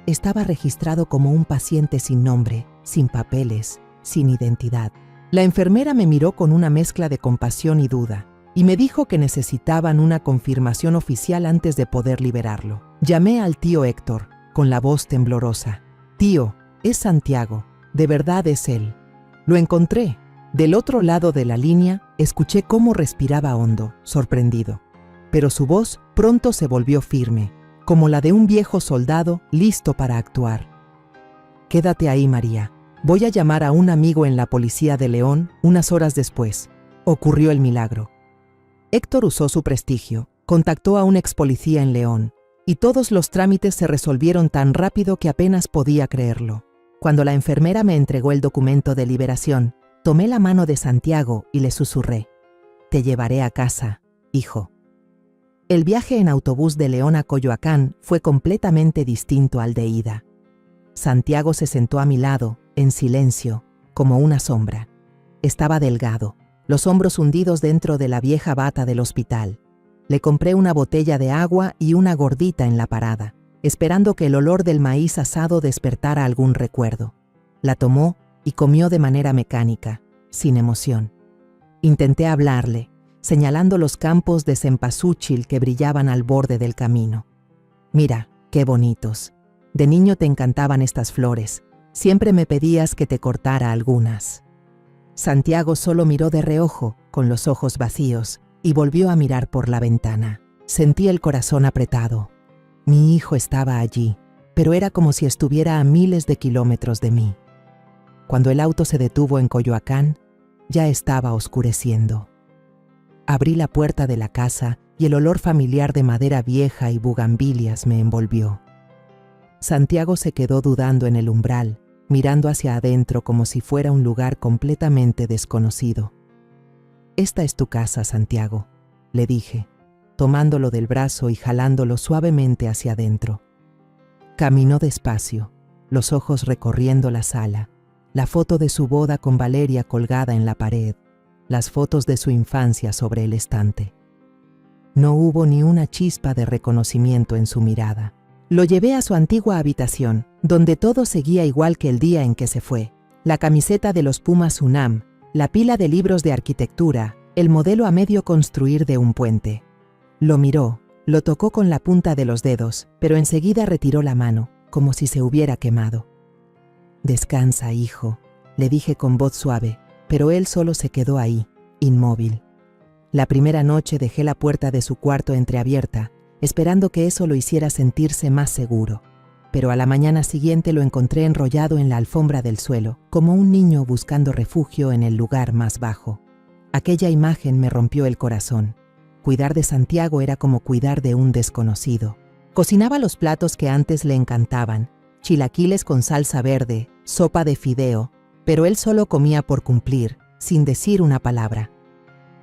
Estaba registrado como un paciente sin nombre, sin papeles, sin identidad. La enfermera me miró con una mezcla de compasión y duda, y me dijo que necesitaban una confirmación oficial antes de poder liberarlo. Llamé al tío Héctor, con la voz temblorosa. «Tío, es Santiago, de verdad es él». Lo encontré. Del otro lado de la línea, escuché cómo respiraba hondo, sorprendido. Pero su voz pronto se volvió firme, como la de un viejo soldado listo para actuar. «Quédate ahí, María. Voy a llamar a un amigo en la policía de León unas horas después». Ocurrió el milagro. Héctor usó su prestigio, contactó a un ex policía en León, y todos los trámites se resolvieron tan rápido que apenas podía creerlo. Cuando la enfermera me entregó el documento de liberación, tomé la mano de Santiago y le susurré: «Te llevaré a casa, hijo». El viaje en autobús de León a Coyoacán fue completamente distinto al de ida. Santiago se sentó a mi lado, en silencio, como una sombra. Estaba delgado, los hombros hundidos dentro de la vieja bata del hospital. Le compré una botella de agua y una gordita en la parada, esperando que el olor del maíz asado despertara algún recuerdo. La tomó y comió de manera mecánica, sin emoción. Intenté hablarle, señalando los campos de cempasúchil que brillaban al borde del camino. «Mira, qué bonitos. De niño te encantaban estas flores. Siempre me pedías que te cortara algunas». Santiago solo miró de reojo, con los ojos vacíos, y volvió a mirar por la ventana. Sentí el corazón apretado. Mi hijo estaba allí, pero era como si estuviera a miles de kilómetros de mí. Cuando el auto se detuvo en Coyoacán, ya estaba oscureciendo. Abrí la puerta de la casa y el olor familiar de madera vieja y bugambilias me envolvió. Santiago se quedó dudando en el umbral, mirando hacia adentro como si fuera un lugar completamente desconocido. «Esta es tu casa, Santiago», le dije, tomándolo del brazo y jalándolo suavemente hacia adentro. Caminó despacio, los ojos recorriendo la sala, la foto de su boda con Valeria colgada en la pared, las fotos de su infancia sobre el estante. No hubo ni una chispa de reconocimiento en su mirada. Lo llevé a su antigua habitación, donde todo seguía igual que el día en que se fue. La camiseta de los Pumas UNAM, la pila de libros de arquitectura, el modelo a medio construir de un puente. Lo miró, lo tocó con la punta de los dedos, pero enseguida retiró la mano, como si se hubiera quemado. «Descansa, hijo», le dije con voz suave, pero él solo se quedó ahí, inmóvil. La primera noche dejé la puerta de su cuarto entreabierta, esperando que eso lo hiciera sentirse más seguro. Pero a la mañana siguiente lo encontré enrollado en la alfombra del suelo, como un niño buscando refugio en el lugar más bajo. Aquella imagen me rompió el corazón. Cuidar de Santiago era como cuidar de un desconocido. Cocinaba los platos que antes le encantaban, chilaquiles con salsa verde, sopa de fideo, pero él solo comía por cumplir, sin decir una palabra.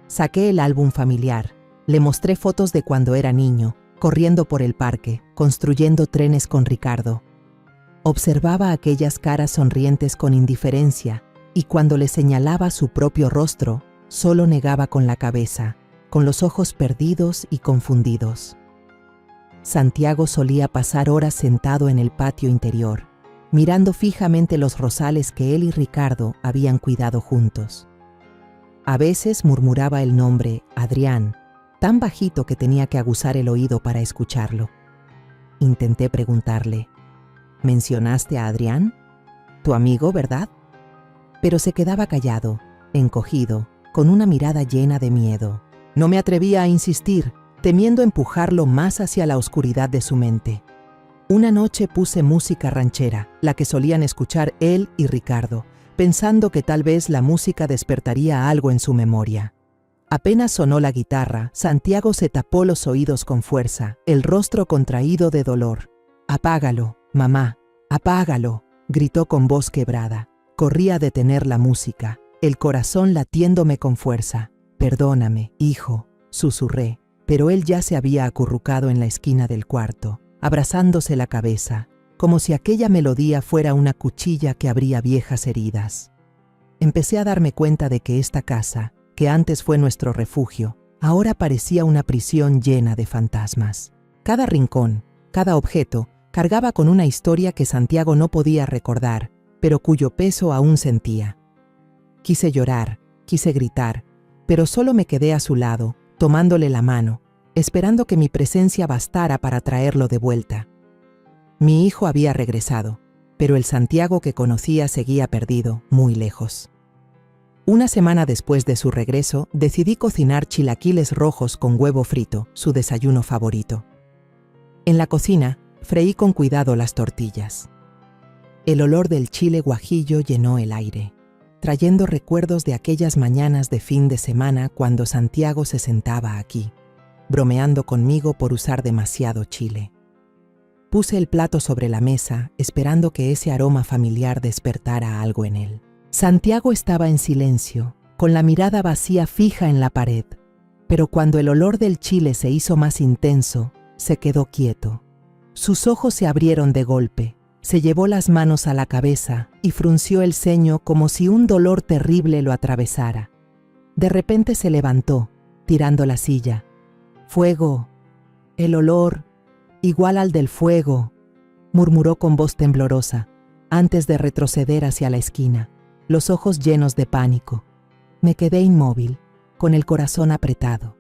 Saqué el álbum familiar, le mostré fotos de cuando era niño, corriendo por el parque, construyendo trenes con Ricardo. Observaba aquellas caras sonrientes con indiferencia y cuando le señalaba su propio rostro, solo negaba con la cabeza, con los ojos perdidos y confundidos. Santiago solía pasar horas sentado en el patio interior, mirando fijamente los rosales que él y Ricardo habían cuidado juntos. A veces murmuraba el nombre Adrián, tan bajito que tenía que aguzar el oído para escucharlo. Intenté preguntarle, ¿mencionaste a Adrián? ¿Tu amigo, verdad? Pero se quedaba callado, encogido, con una mirada llena de miedo. No me atrevía a insistir, temiendo empujarlo más hacia la oscuridad de su mente. Una noche puse música ranchera, la que solían escuchar él y Ricardo, pensando que tal vez la música despertaría algo en su memoria. Apenas sonó la guitarra, Santiago se tapó los oídos con fuerza, el rostro contraído de dolor. «Apágalo, mamá, apágalo», gritó con voz quebrada. Corrí a detener la música, el corazón latiéndome con fuerza. «Perdóname, hijo», susurré, pero él ya se había acurrucado en la esquina del cuarto, abrazándose la cabeza, como si aquella melodía fuera una cuchilla que abría viejas heridas. Empecé a darme cuenta de que esta casa, que antes fue nuestro refugio, ahora parecía una prisión llena de fantasmas. Cada rincón, cada objeto, cargaba con una historia que Santiago no podía recordar, pero cuyo peso aún sentía. Quise llorar, quise gritar, pero solo me quedé a su lado, tomándole la mano, esperando que mi presencia bastara para traerlo de vuelta. Mi hijo había regresado, pero el Santiago que conocía seguía perdido, muy lejos. Una semana después de su regreso, decidí cocinar chilaquiles rojos con huevo frito, su desayuno favorito. En la cocina, freí con cuidado las tortillas. El olor del chile guajillo llenó el aire, trayendo recuerdos de aquellas mañanas de fin de semana cuando Santiago se sentaba aquí, bromeando conmigo por usar demasiado chile. Puse el plato sobre la mesa, esperando que ese aroma familiar despertara algo en él. Santiago estaba en silencio, con la mirada vacía fija en la pared, pero cuando el olor del chile se hizo más intenso, se quedó quieto. Sus ojos se abrieron de golpe, se llevó las manos a la cabeza y frunció el ceño como si un dolor terrible lo atravesara. De repente se levantó, tirando la silla. «Fuego, el olor, igual al del fuego», murmuró con voz temblorosa, antes de retroceder hacia la esquina, los ojos llenos de pánico. Me quedé inmóvil, con el corazón apretado.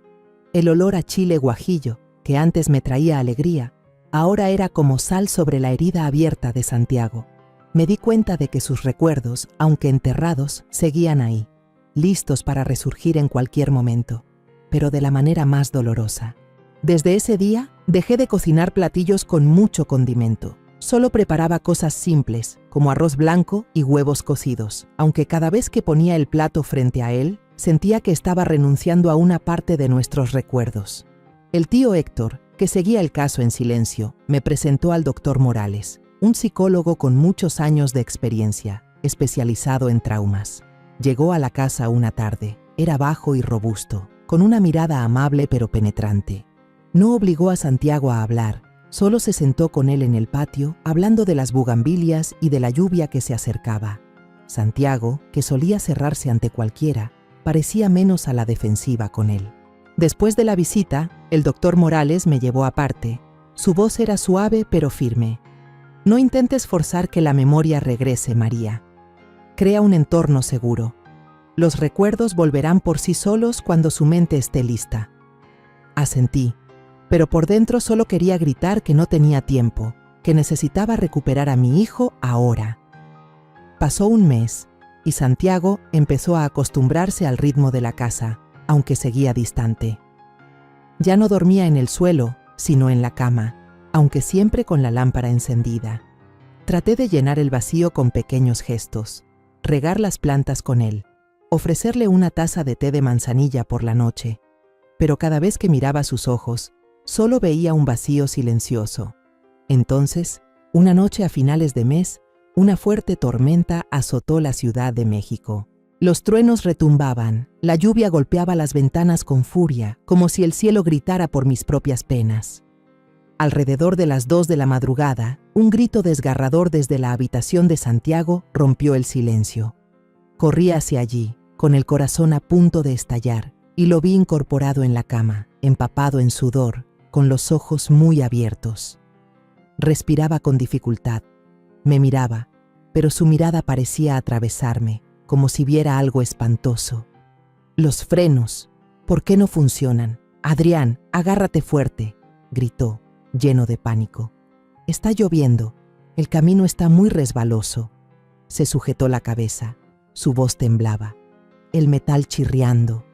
El olor a chile guajillo, que antes me traía alegría, ahora era como sal sobre la herida abierta de Santiago. Me di cuenta de que sus recuerdos, aunque enterrados, seguían ahí, listos para resurgir en cualquier momento, pero de la manera más dolorosa. Desde ese día, dejé de cocinar platillos con mucho condimento. Solo preparaba cosas simples, como arroz blanco y huevos cocidos, aunque cada vez que ponía el plato frente a él, sentía que estaba renunciando a una parte de nuestros recuerdos. El tío Héctor, que seguía el caso en silencio, me presentó al doctor Morales, un psicólogo con muchos años de experiencia, especializado en traumas. Llegó a la casa una tarde, era bajo y robusto, con una mirada amable pero penetrante. No obligó a Santiago a hablar, solo se sentó con él en el patio, hablando de las bugambilias y de la lluvia que se acercaba. Santiago, que solía cerrarse ante cualquiera, parecía menos a la defensiva con él. Después de la visita, el doctor Morales me llevó aparte. Su voz era suave pero firme. «No intentes forzar que la memoria regrese, María. Crea un entorno seguro. Los recuerdos volverán por sí solos cuando su mente esté lista. Asentí, pero por dentro solo quería gritar que no tenía tiempo, que necesitaba recuperar a mi hijo ahora. Pasó un mes, y Santiago empezó a acostumbrarse al ritmo de la casa, aunque seguía distante. Ya no dormía en el suelo, sino en la cama, aunque siempre con la lámpara encendida. Traté de llenar el vacío con pequeños gestos, regar las plantas con él, ofrecerle una taza de té de manzanilla por la noche, pero cada vez que miraba sus ojos, solo veía un vacío silencioso. Entonces, una noche a finales de mes, una fuerte tormenta azotó la Ciudad de México. Los truenos retumbaban, la lluvia golpeaba las ventanas con furia, como si el cielo gritara por mis propias penas. Alrededor de las 2 de la madrugada, un grito desgarrador desde la habitación de Santiago rompió el silencio. Corrí hacia allí, con el corazón a punto de estallar, y lo vi incorporado en la cama, empapado en sudor, con los ojos muy abiertos. Respiraba con dificultad. Me miraba, pero su mirada parecía atravesarme, como si viera algo espantoso. «Los frenos, ¿por qué no funcionan? Adrián, agárrate fuerte», gritó, lleno de pánico. «Está lloviendo, el camino está muy resbaloso». Se sujetó la cabeza, su voz temblaba. El metal chirriando,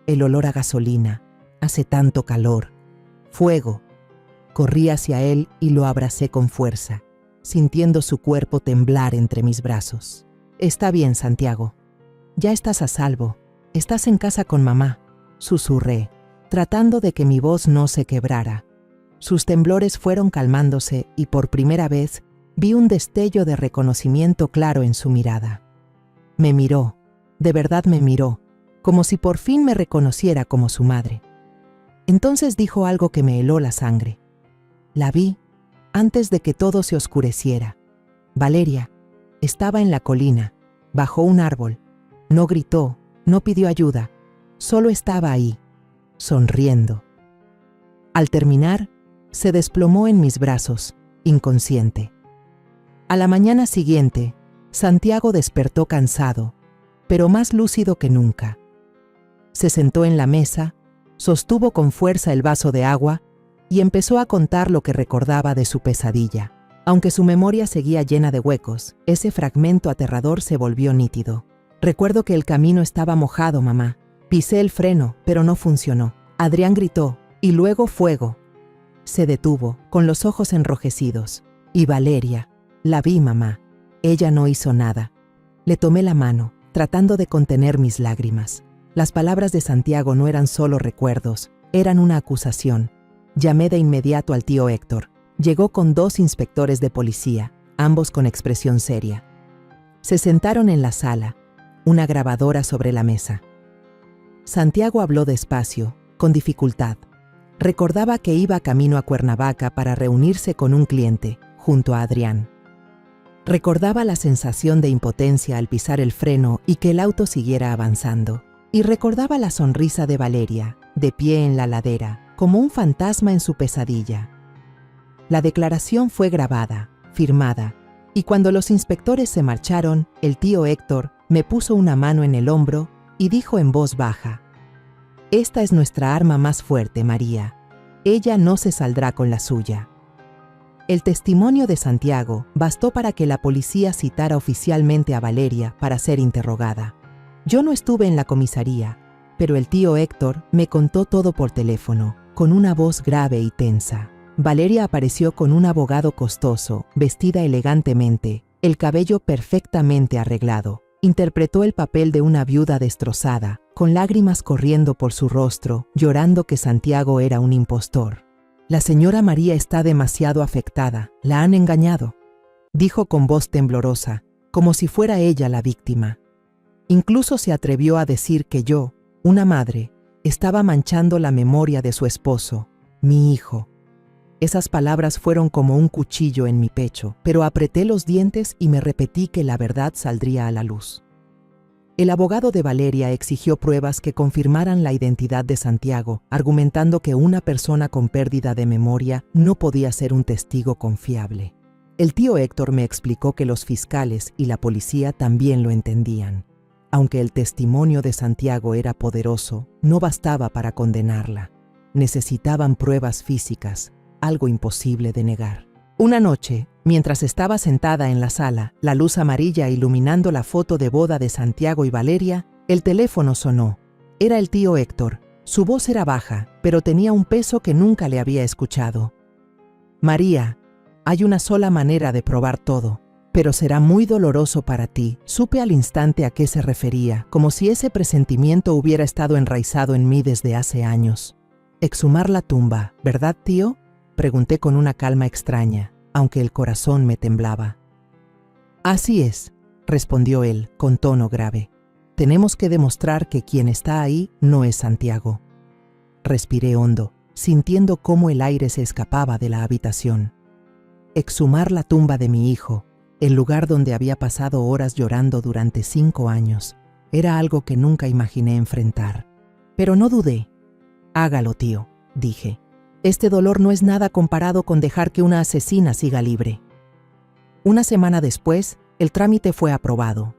el olor a gasolina, hace tanto calor. «Fuego». Corrí hacia él y lo abracé con fuerza, sintiendo su cuerpo temblar entre mis brazos. «Está bien, Santiago. Ya estás a salvo. Estás en casa con mamá», susurré, tratando de que mi voz no se quebrara. Sus temblores fueron calmándose y por primera vez vi un destello de reconocimiento claro en su mirada. Me miró, de verdad me miró, como si por fin me reconociera como su madre. Entonces dijo algo que me heló la sangre. La vi antes de que todo se oscureciera. Valeria estaba en la colina, bajo un árbol. No gritó, no pidió ayuda, solo estaba ahí, sonriendo. Al terminar, se desplomó en mis brazos, inconsciente. A la mañana siguiente, Santiago despertó cansado, pero más lúcido que nunca. Se sentó en la mesa, sostuvo con fuerza el vaso de agua y empezó a contar lo que recordaba de su pesadilla. Aunque su memoria seguía llena de huecos, ese fragmento aterrador se volvió nítido. «Recuerdo que el camino estaba mojado, mamá. Pisé el freno, pero no funcionó. Adrián gritó, y luego fuego». Se detuvo, con los ojos enrojecidos. «Y Valeria, la vi, mamá. Ella no hizo nada». Le tomé la mano, tratando de contener mis lágrimas. Las palabras de Santiago no eran solo recuerdos, eran una acusación. Llamé de inmediato al tío Héctor. Llegó con 2 inspectores de policía, ambos con expresión seria. Se sentaron en la sala, una grabadora sobre la mesa. Santiago habló despacio, con dificultad. Recordaba que iba camino a Cuernavaca para reunirse con un cliente, junto a Adrián. Recordaba la sensación de impotencia al pisar el freno y que el auto siguiera avanzando. Y recordaba la sonrisa de Valeria, de pie en la ladera, como un fantasma en su pesadilla. La declaración fue grabada, firmada, y cuando los inspectores se marcharon, el tío Héctor me puso una mano en el hombro y dijo en voz baja: «Esta es nuestra arma más fuerte, María. Ella no se saldrá con la suya». El testimonio de Santiago bastó para que la policía citara oficialmente a Valeria para ser interrogada. Yo no estuve en la comisaría, pero el tío Héctor me contó todo por teléfono, con una voz grave y tensa. Valeria apareció con un abogado costoso, vestida elegantemente, el cabello perfectamente arreglado. Interpretó el papel de una viuda destrozada, con lágrimas corriendo por su rostro, llorando que Santiago era un impostor. «La señora María está demasiado afectada, la han engañado», dijo con voz temblorosa, como si fuera ella la víctima. Incluso se atrevió a decir que yo, una madre, estaba manchando la memoria de su esposo, mi hijo. Esas palabras fueron como un cuchillo en mi pecho, pero apreté los dientes y me repetí que la verdad saldría a la luz. El abogado de Valeria exigió pruebas que confirmaran la identidad de Santiago, argumentando que una persona con pérdida de memoria no podía ser un testigo confiable. El tío Héctor me explicó que los fiscales y la policía también lo entendían. Aunque el testimonio de Santiago era poderoso, no bastaba para condenarla. Necesitaban pruebas físicas, algo imposible de negar. Una noche, mientras estaba sentada en la sala, la luz amarilla iluminando la foto de boda de Santiago y Valeria, el teléfono sonó. Era el tío Héctor. Su voz era baja, pero tenía un peso que nunca le había escuchado. María, hay una sola manera de probar todo, pero será muy doloroso para ti. Supe al instante a qué se refería, como si ese presentimiento hubiera estado enraizado en mí desde hace años. Exhumar la tumba, ¿verdad, tío? Pregunté con una calma extraña, aunque el corazón me temblaba. Así es, respondió él, con tono grave. Tenemos que demostrar que quien está ahí no es Santiago. Respiré hondo, sintiendo cómo el aire se escapaba de la habitación. Exhumar la tumba de mi hijo, el lugar donde había pasado horas llorando durante 5 años, era algo que nunca imaginé enfrentar. Pero no dudé. Hágalo, tío, dije. Este dolor no es nada comparado con dejar que una asesina siga libre. Una semana después, el trámite fue aprobado.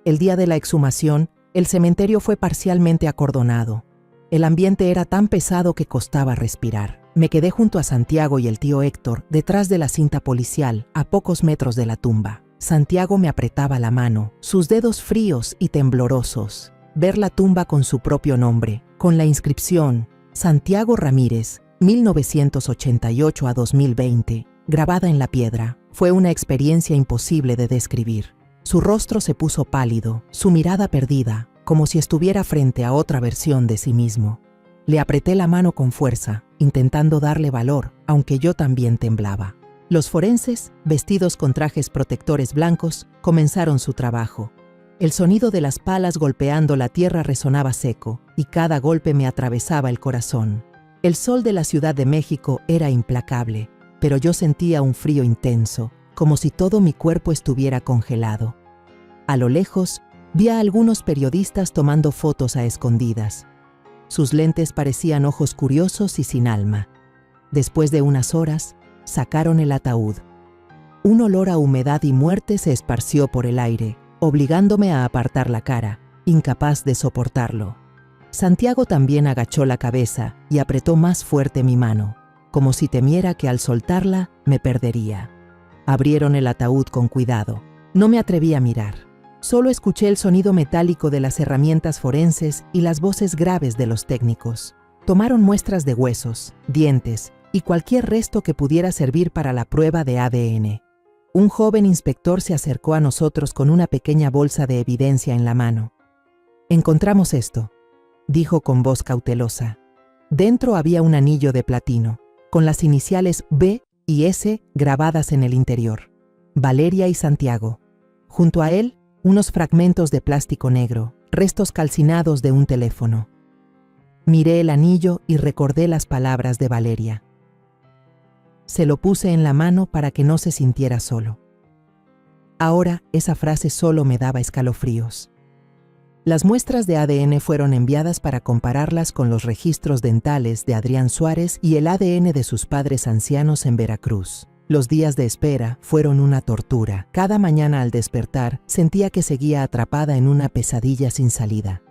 El día de la exhumación, el cementerio fue parcialmente acordonado. El ambiente era tan pesado que costaba respirar. Me quedé junto a Santiago y el tío Héctor, detrás de la cinta policial, a pocos metros de la tumba. Santiago me apretaba la mano, sus dedos fríos y temblorosos. Ver la tumba con su propio nombre, con la inscripción Santiago Ramírez, 1988 a 2020, grabada en la piedra, fue una experiencia imposible de describir. Su rostro se puso pálido, su mirada perdida, como si estuviera frente a otra versión de sí mismo. Le apreté la mano con fuerza, intentando darle valor, aunque yo también temblaba. Los forenses, vestidos con trajes protectores blancos, comenzaron su trabajo. El sonido de las palas golpeando la tierra resonaba seco, y cada golpe me atravesaba el corazón. El sol de la Ciudad de México era implacable, pero yo sentía un frío intenso, como si todo mi cuerpo estuviera congelado. A lo lejos, vi a algunos periodistas tomando fotos a escondidas. Sus lentes parecían ojos curiosos y sin alma. Después de unas horas, sacaron el ataúd. Un olor a humedad y muerte se esparció por el aire, obligándome a apartar la cara, incapaz de soportarlo. Santiago también agachó la cabeza y apretó más fuerte mi mano, como si temiera que al soltarla me perdería. Abrieron el ataúd con cuidado. No me atreví a mirar. Solo escuché el sonido metálico de las herramientas forenses y las voces graves de los técnicos. Tomaron muestras de huesos, dientes y cualquier resto que pudiera servir para la prueba de ADN. Un joven inspector se acercó a nosotros con una pequeña bolsa de evidencia en la mano. «Encontramos esto», dijo con voz cautelosa. Dentro había un anillo de platino, con las iniciales B y S grabadas en el interior. Valeria y Santiago. Junto a él, unos fragmentos de plástico negro, restos calcinados de un teléfono. Miré el anillo y recordé las palabras de Valeria. Se lo puse en la mano para que no se sintiera solo. Ahora esa frase solo me daba escalofríos. Las muestras de ADN fueron enviadas para compararlas con los registros dentales de Adrián Suárez y el ADN de sus padres ancianos en Veracruz. Los días de espera fueron una tortura. Cada mañana al despertar sentía que seguía atrapada en una pesadilla sin salida.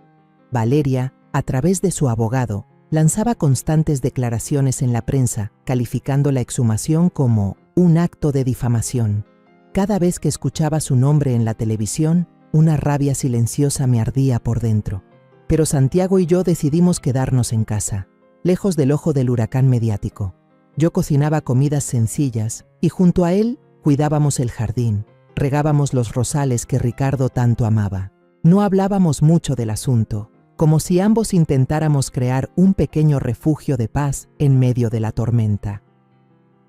Valeria, a través de su abogado, lanzaba constantes declaraciones en la prensa, calificando la exhumación como un acto de difamación. Cada vez que escuchaba su nombre en la televisión, una rabia silenciosa me ardía por dentro. Pero Santiago y yo decidimos quedarnos en casa, lejos del ojo del huracán mediático. Yo cocinaba comidas sencillas y junto a él cuidábamos el jardín, regábamos los rosales que Ricardo tanto amaba. No hablábamos mucho del asunto, como si ambos intentáramos crear un pequeño refugio de paz en medio de la tormenta.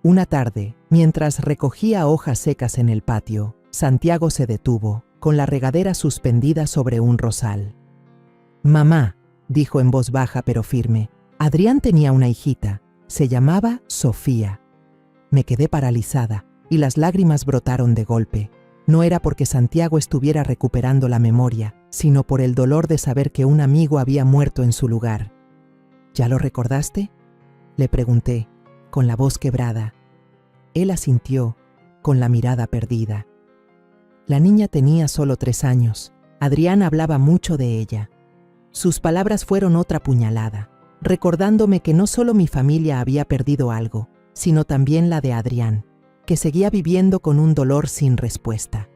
Una tarde, mientras recogía hojas secas en el patio, Santiago se detuvo, con la regadera suspendida sobre un rosal. «Mamá», dijo en voz baja pero firme, «Adrián tenía una hijita, se llamaba Sofía». Me quedé paralizada y las lágrimas brotaron de golpe. No era porque Santiago estuviera recuperando la memoria, sino por el dolor de saber que un amigo había muerto en su lugar. «¿Ya lo recordaste?», le pregunté, con la voz quebrada. Él asintió, con la mirada perdida. La niña tenía solo 3 años, Adrián hablaba mucho de ella. Sus palabras fueron otra puñalada, recordándome que no solo mi familia había perdido algo, sino también la de Adrián, que seguía viviendo con un dolor sin respuesta.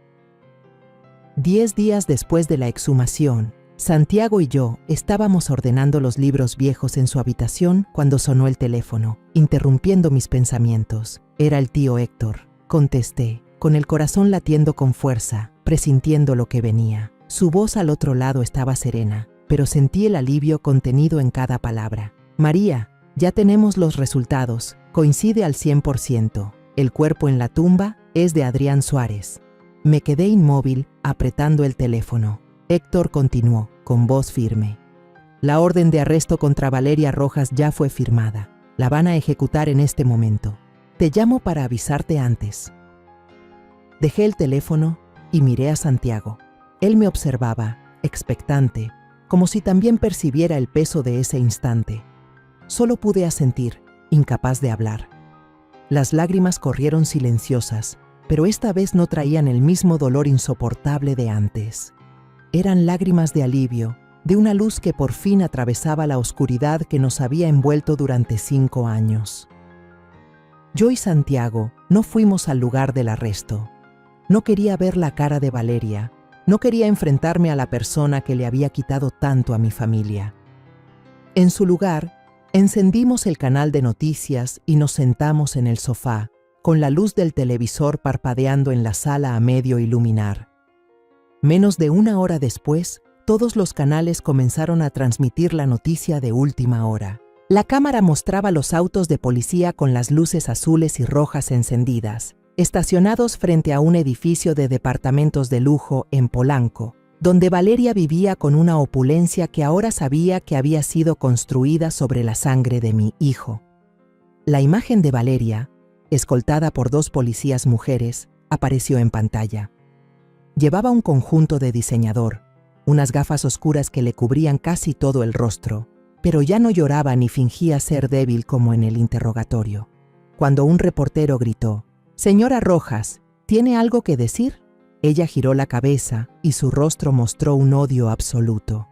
10 días después de la exhumación, Santiago y yo estábamos ordenando los libros viejos en su habitación cuando sonó el teléfono, interrumpiendo mis pensamientos. Era el tío Héctor. Contesté, con el corazón latiendo con fuerza, presintiendo lo que venía. Su voz al otro lado estaba serena, pero sentí el alivio contenido en cada palabra. María, ya tenemos los resultados, coincide al 100%. El cuerpo en la tumba es de Adrián Suárez. Me quedé inmóvil, apretando el teléfono. Héctor continuó, con voz firme. La orden de arresto contra Valeria Rojas ya fue firmada. La van a ejecutar en este momento. Te llamo para avisarte antes. Dejé el teléfono y miré a Santiago. Él me observaba, expectante, como si también percibiera el peso de ese instante. Solo pude asentir, incapaz de hablar. Las lágrimas corrieron silenciosas, pero esta vez no traían el mismo dolor insoportable de antes. Eran lágrimas de alivio, de una luz que por fin atravesaba la oscuridad que nos había envuelto durante 5 años. Yo y Santiago no fuimos al lugar del arresto. No quería ver la cara de Valeria, no quería enfrentarme a la persona que le había quitado tanto a mi familia. En su lugar, encendimos el canal de noticias y nos sentamos en el sofá, con la luz del televisor parpadeando en la sala a medio iluminar. Menos de 1 hora después, todos los canales comenzaron a transmitir la noticia de última hora. La cámara mostraba los autos de policía con las luces azules y rojas encendidas, estacionados frente a un edificio de departamentos de lujo en Polanco, donde Valeria vivía con una opulencia que ahora sabía que había sido construida sobre la sangre de mi hijo. La imagen de Valeria, escoltada por 2 policías mujeres, apareció en pantalla. Llevaba un conjunto de diseñador, unas gafas oscuras que le cubrían casi todo el rostro, pero ya no lloraba ni fingía ser débil como en el interrogatorio. Cuando un reportero gritó, «Señora Rojas, ¿tiene algo que decir?», ella giró la cabeza y su rostro mostró un odio absoluto.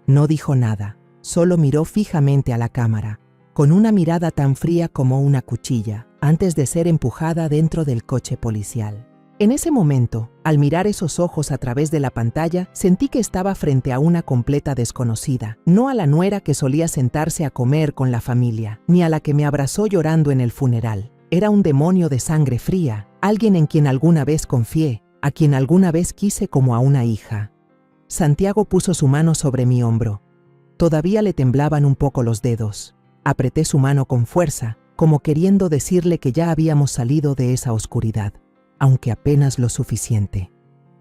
No dijo nada, solo miró fijamente a la cámara, con una mirada tan fría como una cuchilla, antes de ser empujada dentro del coche policial. En ese momento, al mirar esos ojos a través de la pantalla, sentí que estaba frente a una completa desconocida, no a la nuera que solía sentarse a comer con la familia, ni a la que me abrazó llorando en el funeral. Era un demonio de sangre fría, alguien en quien alguna vez confié, a quien alguna vez quise como a una hija. Santiago puso su mano sobre mi hombro. Todavía le temblaban un poco los dedos. Apreté su mano con fuerza, como queriendo decirle que ya habíamos salido de esa oscuridad, aunque apenas lo suficiente.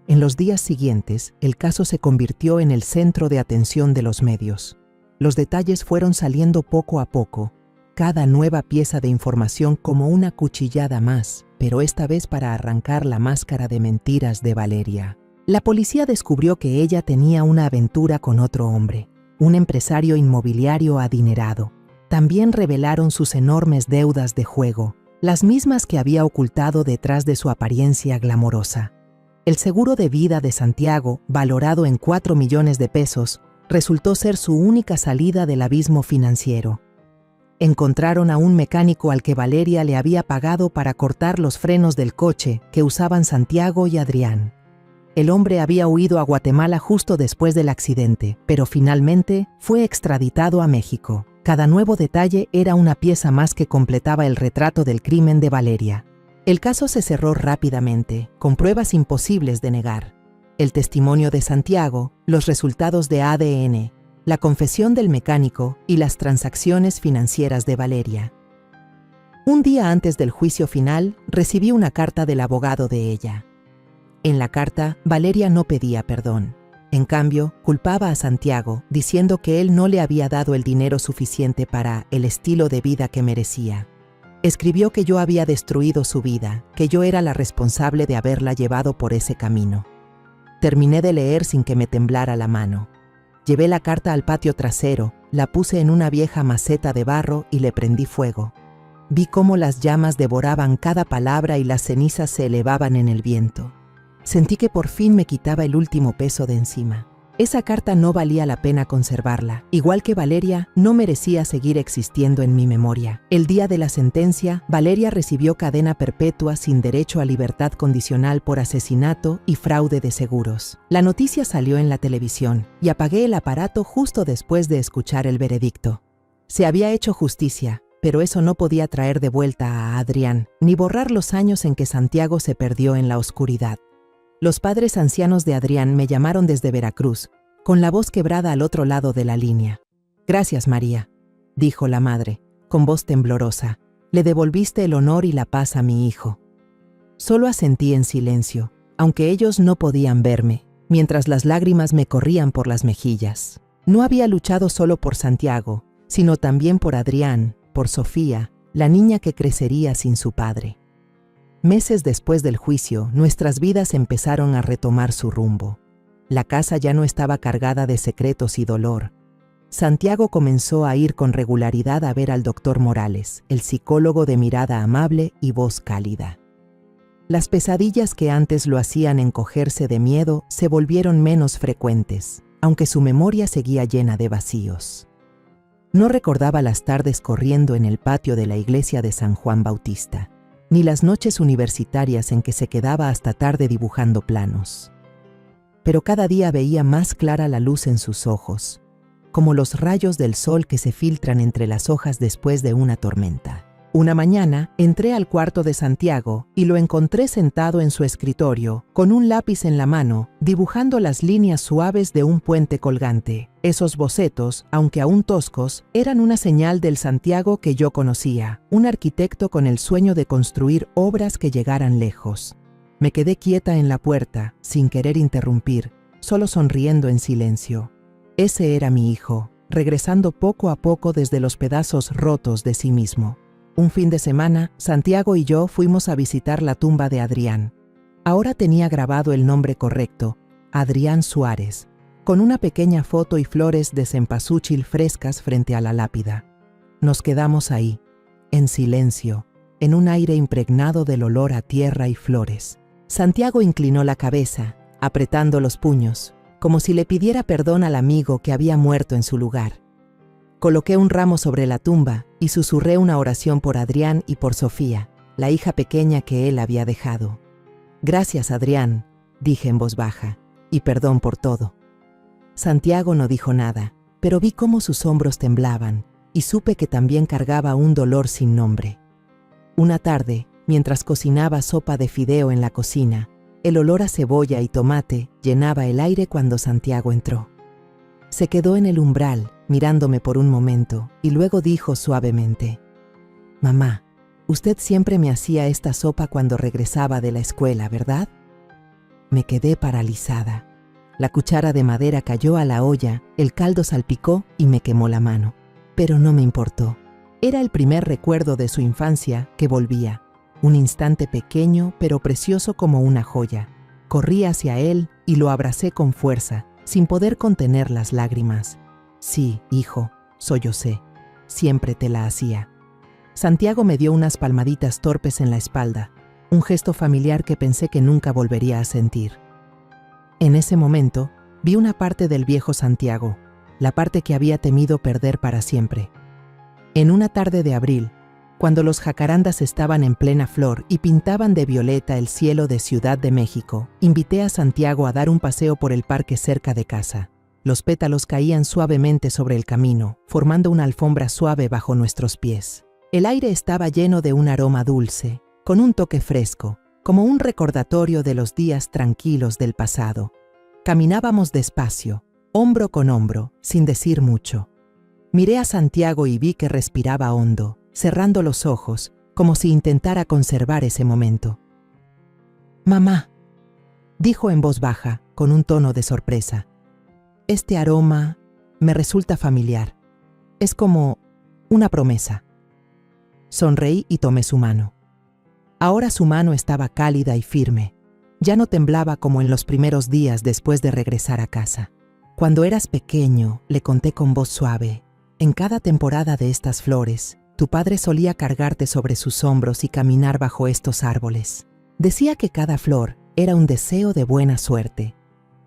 En los días siguientes, el caso se convirtió en el centro de atención de los medios. Los detalles fueron saliendo poco a poco, cada nueva pieza de información como una cuchillada más, pero esta vez para arrancar la máscara de mentiras de Valeria. La policía descubrió que ella tenía una aventura con otro hombre, un empresario inmobiliario adinerado. También revelaron sus enormes deudas de juego, las mismas que había ocultado detrás de su apariencia glamorosa. El seguro de vida de Santiago, valorado en 4 millones de pesos, resultó ser su única salida del abismo financiero. Encontraron a un mecánico al que Valeria le había pagado para cortar los frenos del coche que usaban Santiago y Adrián. El hombre había huido a Guatemala justo después del accidente, pero finalmente fue extraditado a México. Cada nuevo detalle era una pieza más que completaba el retrato del crimen de Valeria. El caso se cerró rápidamente, con pruebas imposibles de negar. El testimonio de Santiago, los resultados de ADN, la confesión del mecánico y las transacciones financieras de Valeria. Un día antes del juicio final, recibí una carta del abogado de ella. En la carta, Valeria no pedía perdón. En cambio, culpaba a Santiago, diciendo que él no le había dado el dinero suficiente para el estilo de vida que merecía. Escribió que yo había destruido su vida, que yo era la responsable de haberla llevado por ese camino. Terminé de leer sin que me temblara la mano. Llevé la carta al patio trasero, la puse en una vieja maceta de barro y le prendí fuego. Vi cómo las llamas devoraban cada palabra y las cenizas se elevaban en el viento. Sentí que por fin me quitaba el último peso de encima. Esa carta no valía la pena conservarla. Igual que Valeria, no merecía seguir existiendo en mi memoria. El día de la sentencia, Valeria recibió cadena perpetua sin derecho a libertad condicional por asesinato y fraude de seguros. La noticia salió en la televisión y apagué el aparato justo después de escuchar el veredicto. Se había hecho justicia, pero eso no podía traer de vuelta a Adrián, ni borrar los años en que Santiago se perdió en la oscuridad. Los padres ancianos de Adrián me llamaron desde Veracruz, con la voz quebrada al otro lado de la línea. «Gracias, María», dijo la madre, con voz temblorosa. «Le devolviste el honor y la paz a mi hijo». Solo asentí en silencio, aunque ellos no podían verme, mientras las lágrimas me corrían por las mejillas. No había luchado solo por Santiago, sino también por Adrián, por Sofía, la niña que crecería sin su padre. Meses después del juicio, nuestras vidas empezaron a retomar su rumbo. La casa ya no estaba cargada de secretos y dolor. Santiago comenzó a ir con regularidad a ver al doctor Morales, el psicólogo de mirada amable y voz cálida. Las pesadillas que antes lo hacían encogerse de miedo se volvieron menos frecuentes, aunque su memoria seguía llena de vacíos. No recordaba las tardes corriendo en el patio de la iglesia de San Juan Bautista, ni las noches universitarias en que se quedaba hasta tarde dibujando planos. Pero cada día veía más clara la luz en sus ojos, como los rayos del sol que se filtran entre las hojas después de una tormenta. Una mañana entré al cuarto de Santiago y lo encontré sentado en su escritorio, con un lápiz en la mano, dibujando las líneas suaves de un puente colgante. Esos bocetos, aunque aún toscos, eran una señal del Santiago que yo conocía, un arquitecto con el sueño de construir obras que llegaran lejos. Me quedé quieta en la puerta, sin querer interrumpir, solo sonriendo en silencio. Ese era mi hijo, regresando poco a poco desde los pedazos rotos de sí mismo. Un fin de semana, Santiago y yo fuimos a visitar la tumba de Adrián. Ahora tenía grabado el nombre correcto, Adrián Suárez, con una pequeña foto y flores de cempasúchil frescas frente a la lápida. Nos quedamos ahí, en silencio, en un aire impregnado del olor a tierra y flores. Santiago inclinó la cabeza, apretando los puños, como si le pidiera perdón al amigo que había muerto en su lugar. Coloqué un ramo sobre la tumba y susurré una oración por Adrián y por Sofía, la hija pequeña que él había dejado. «Gracias, Adrián», dije en voz baja, «y perdón por todo». Santiago no dijo nada, pero vi cómo sus hombros temblaban y supe que también cargaba un dolor sin nombre. Una tarde, mientras cocinaba sopa de fideo en la cocina, el olor a cebolla y tomate llenaba el aire cuando Santiago entró. Se quedó en el umbral, mirándome por un momento, y luego dijo suavemente: «Mamá, usted siempre me hacía esta sopa cuando regresaba de la escuela, ¿verdad?». Me quedé paralizada. La cuchara de madera cayó a la olla, el caldo salpicó y me quemó la mano. Pero no me importó. Era el primer recuerdo de su infancia que volvía. Un instante pequeño pero precioso como una joya. Corrí hacia él y lo abracé con fuerza, sin poder contener las lágrimas. «Sí, hijo», sollocé, «siempre te la hacía». Santiago me dio unas palmaditas torpes en la espalda, un gesto familiar que pensé que nunca volvería a sentir. En ese momento, vi una parte del viejo Santiago, la parte que había temido perder para siempre. En una tarde de abril, cuando los jacarandas estaban en plena flor y pintaban de violeta el cielo de Ciudad de México, invité a Santiago a dar un paseo por el parque cerca de casa. Los pétalos caían suavemente sobre el camino, formando una alfombra suave bajo nuestros pies. El aire estaba lleno de un aroma dulce, con un toque fresco, como un recordatorio de los días tranquilos del pasado. Caminábamos despacio, hombro con hombro, sin decir mucho. Miré a Santiago y vi que respiraba hondo, cerrando los ojos, como si intentara conservar ese momento. «Mamá», dijo en voz baja, con un tono de sorpresa. «Este aroma me resulta familiar. Es como una promesa». Sonreí y tomé su mano. Ahora su mano estaba cálida y firme. Ya no temblaba como en los primeros días después de regresar a casa. «Cuando eras pequeño», le conté con voz suave, «en cada temporada de estas flores, tu padre solía cargarte sobre sus hombros y caminar bajo estos árboles. Decía que cada flor Era un deseo de buena suerte.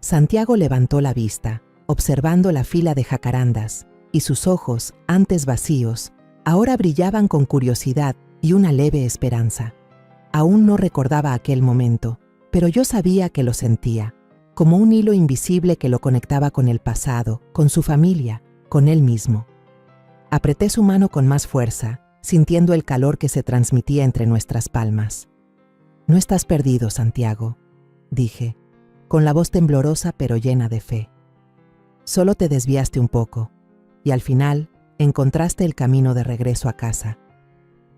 Santiago levantó la vista, observando la fila de jacarandas, y sus ojos, antes vacíos, ahora brillaban con curiosidad y una leve esperanza. Aún no recordaba aquel momento, pero yo sabía que lo sentía, como un hilo invisible que lo conectaba con el pasado, con su familia, con él mismo. Apreté su mano con más fuerza, sintiendo el calor que se transmitía entre nuestras palmas. «No estás perdido, Santiago», dije, con la voz temblorosa pero llena de fe. «Solo te desviaste un poco, y al final encontraste el camino de regreso a casa».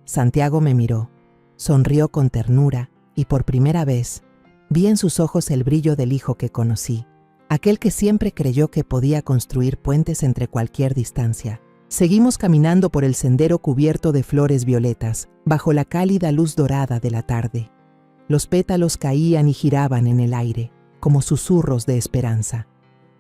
Santiago me miró, sonrió con ternura y por primera vez vi en sus ojos el brillo del hijo que conocí, aquel que siempre creyó que podía construir puentes entre cualquier distancia. Seguimos caminando por el sendero cubierto de flores violetas, bajo la cálida luz dorada de la tarde. Los pétalos caían y giraban en el aire, como susurros de esperanza.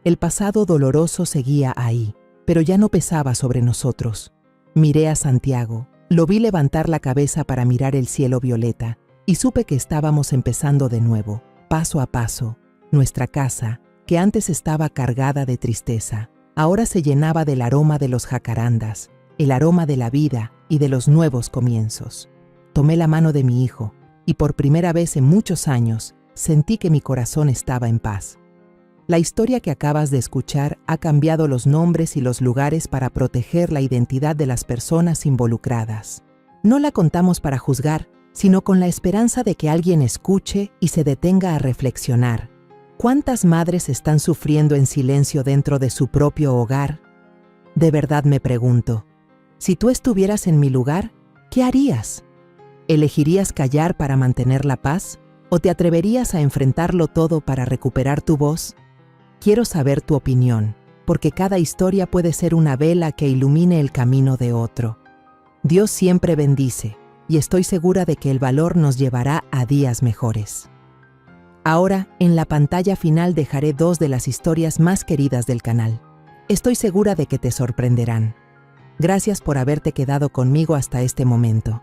El pasado doloroso seguía ahí, pero ya no pesaba sobre nosotros. Miré a Santiago, lo vi levantar la cabeza para mirar el cielo violeta, y supe que estábamos empezando de nuevo, paso a paso. Nuestra casa, que antes estaba cargada de tristeza, ahora se llenaba del aroma de los jacarandas, el aroma de la vida y de los nuevos comienzos. Tomé la mano de mi hijo, y por primera vez en muchos años, sentí que mi corazón estaba en paz. La historia que acabas de escuchar ha cambiado los nombres y los lugares para proteger la identidad de las personas involucradas. No la contamos para juzgar, sino con la esperanza de que alguien escuche y se detenga a reflexionar. ¿Cuántas madres están sufriendo en silencio dentro de su propio hogar? De verdad me pregunto, si tú estuvieras en mi lugar, ¿qué harías? ¿Elegirías callar para mantener la paz? ¿O te atreverías a enfrentarlo todo para recuperar tu voz? Quiero saber tu opinión, porque cada historia puede ser una vela que ilumine el camino de otro. Dios siempre bendice, y estoy segura de que el valor nos llevará a días mejores. Ahora, en la pantalla final dejaré 2 de las historias más queridas del canal. Estoy segura de que te sorprenderán. Gracias por haberte quedado conmigo hasta este momento.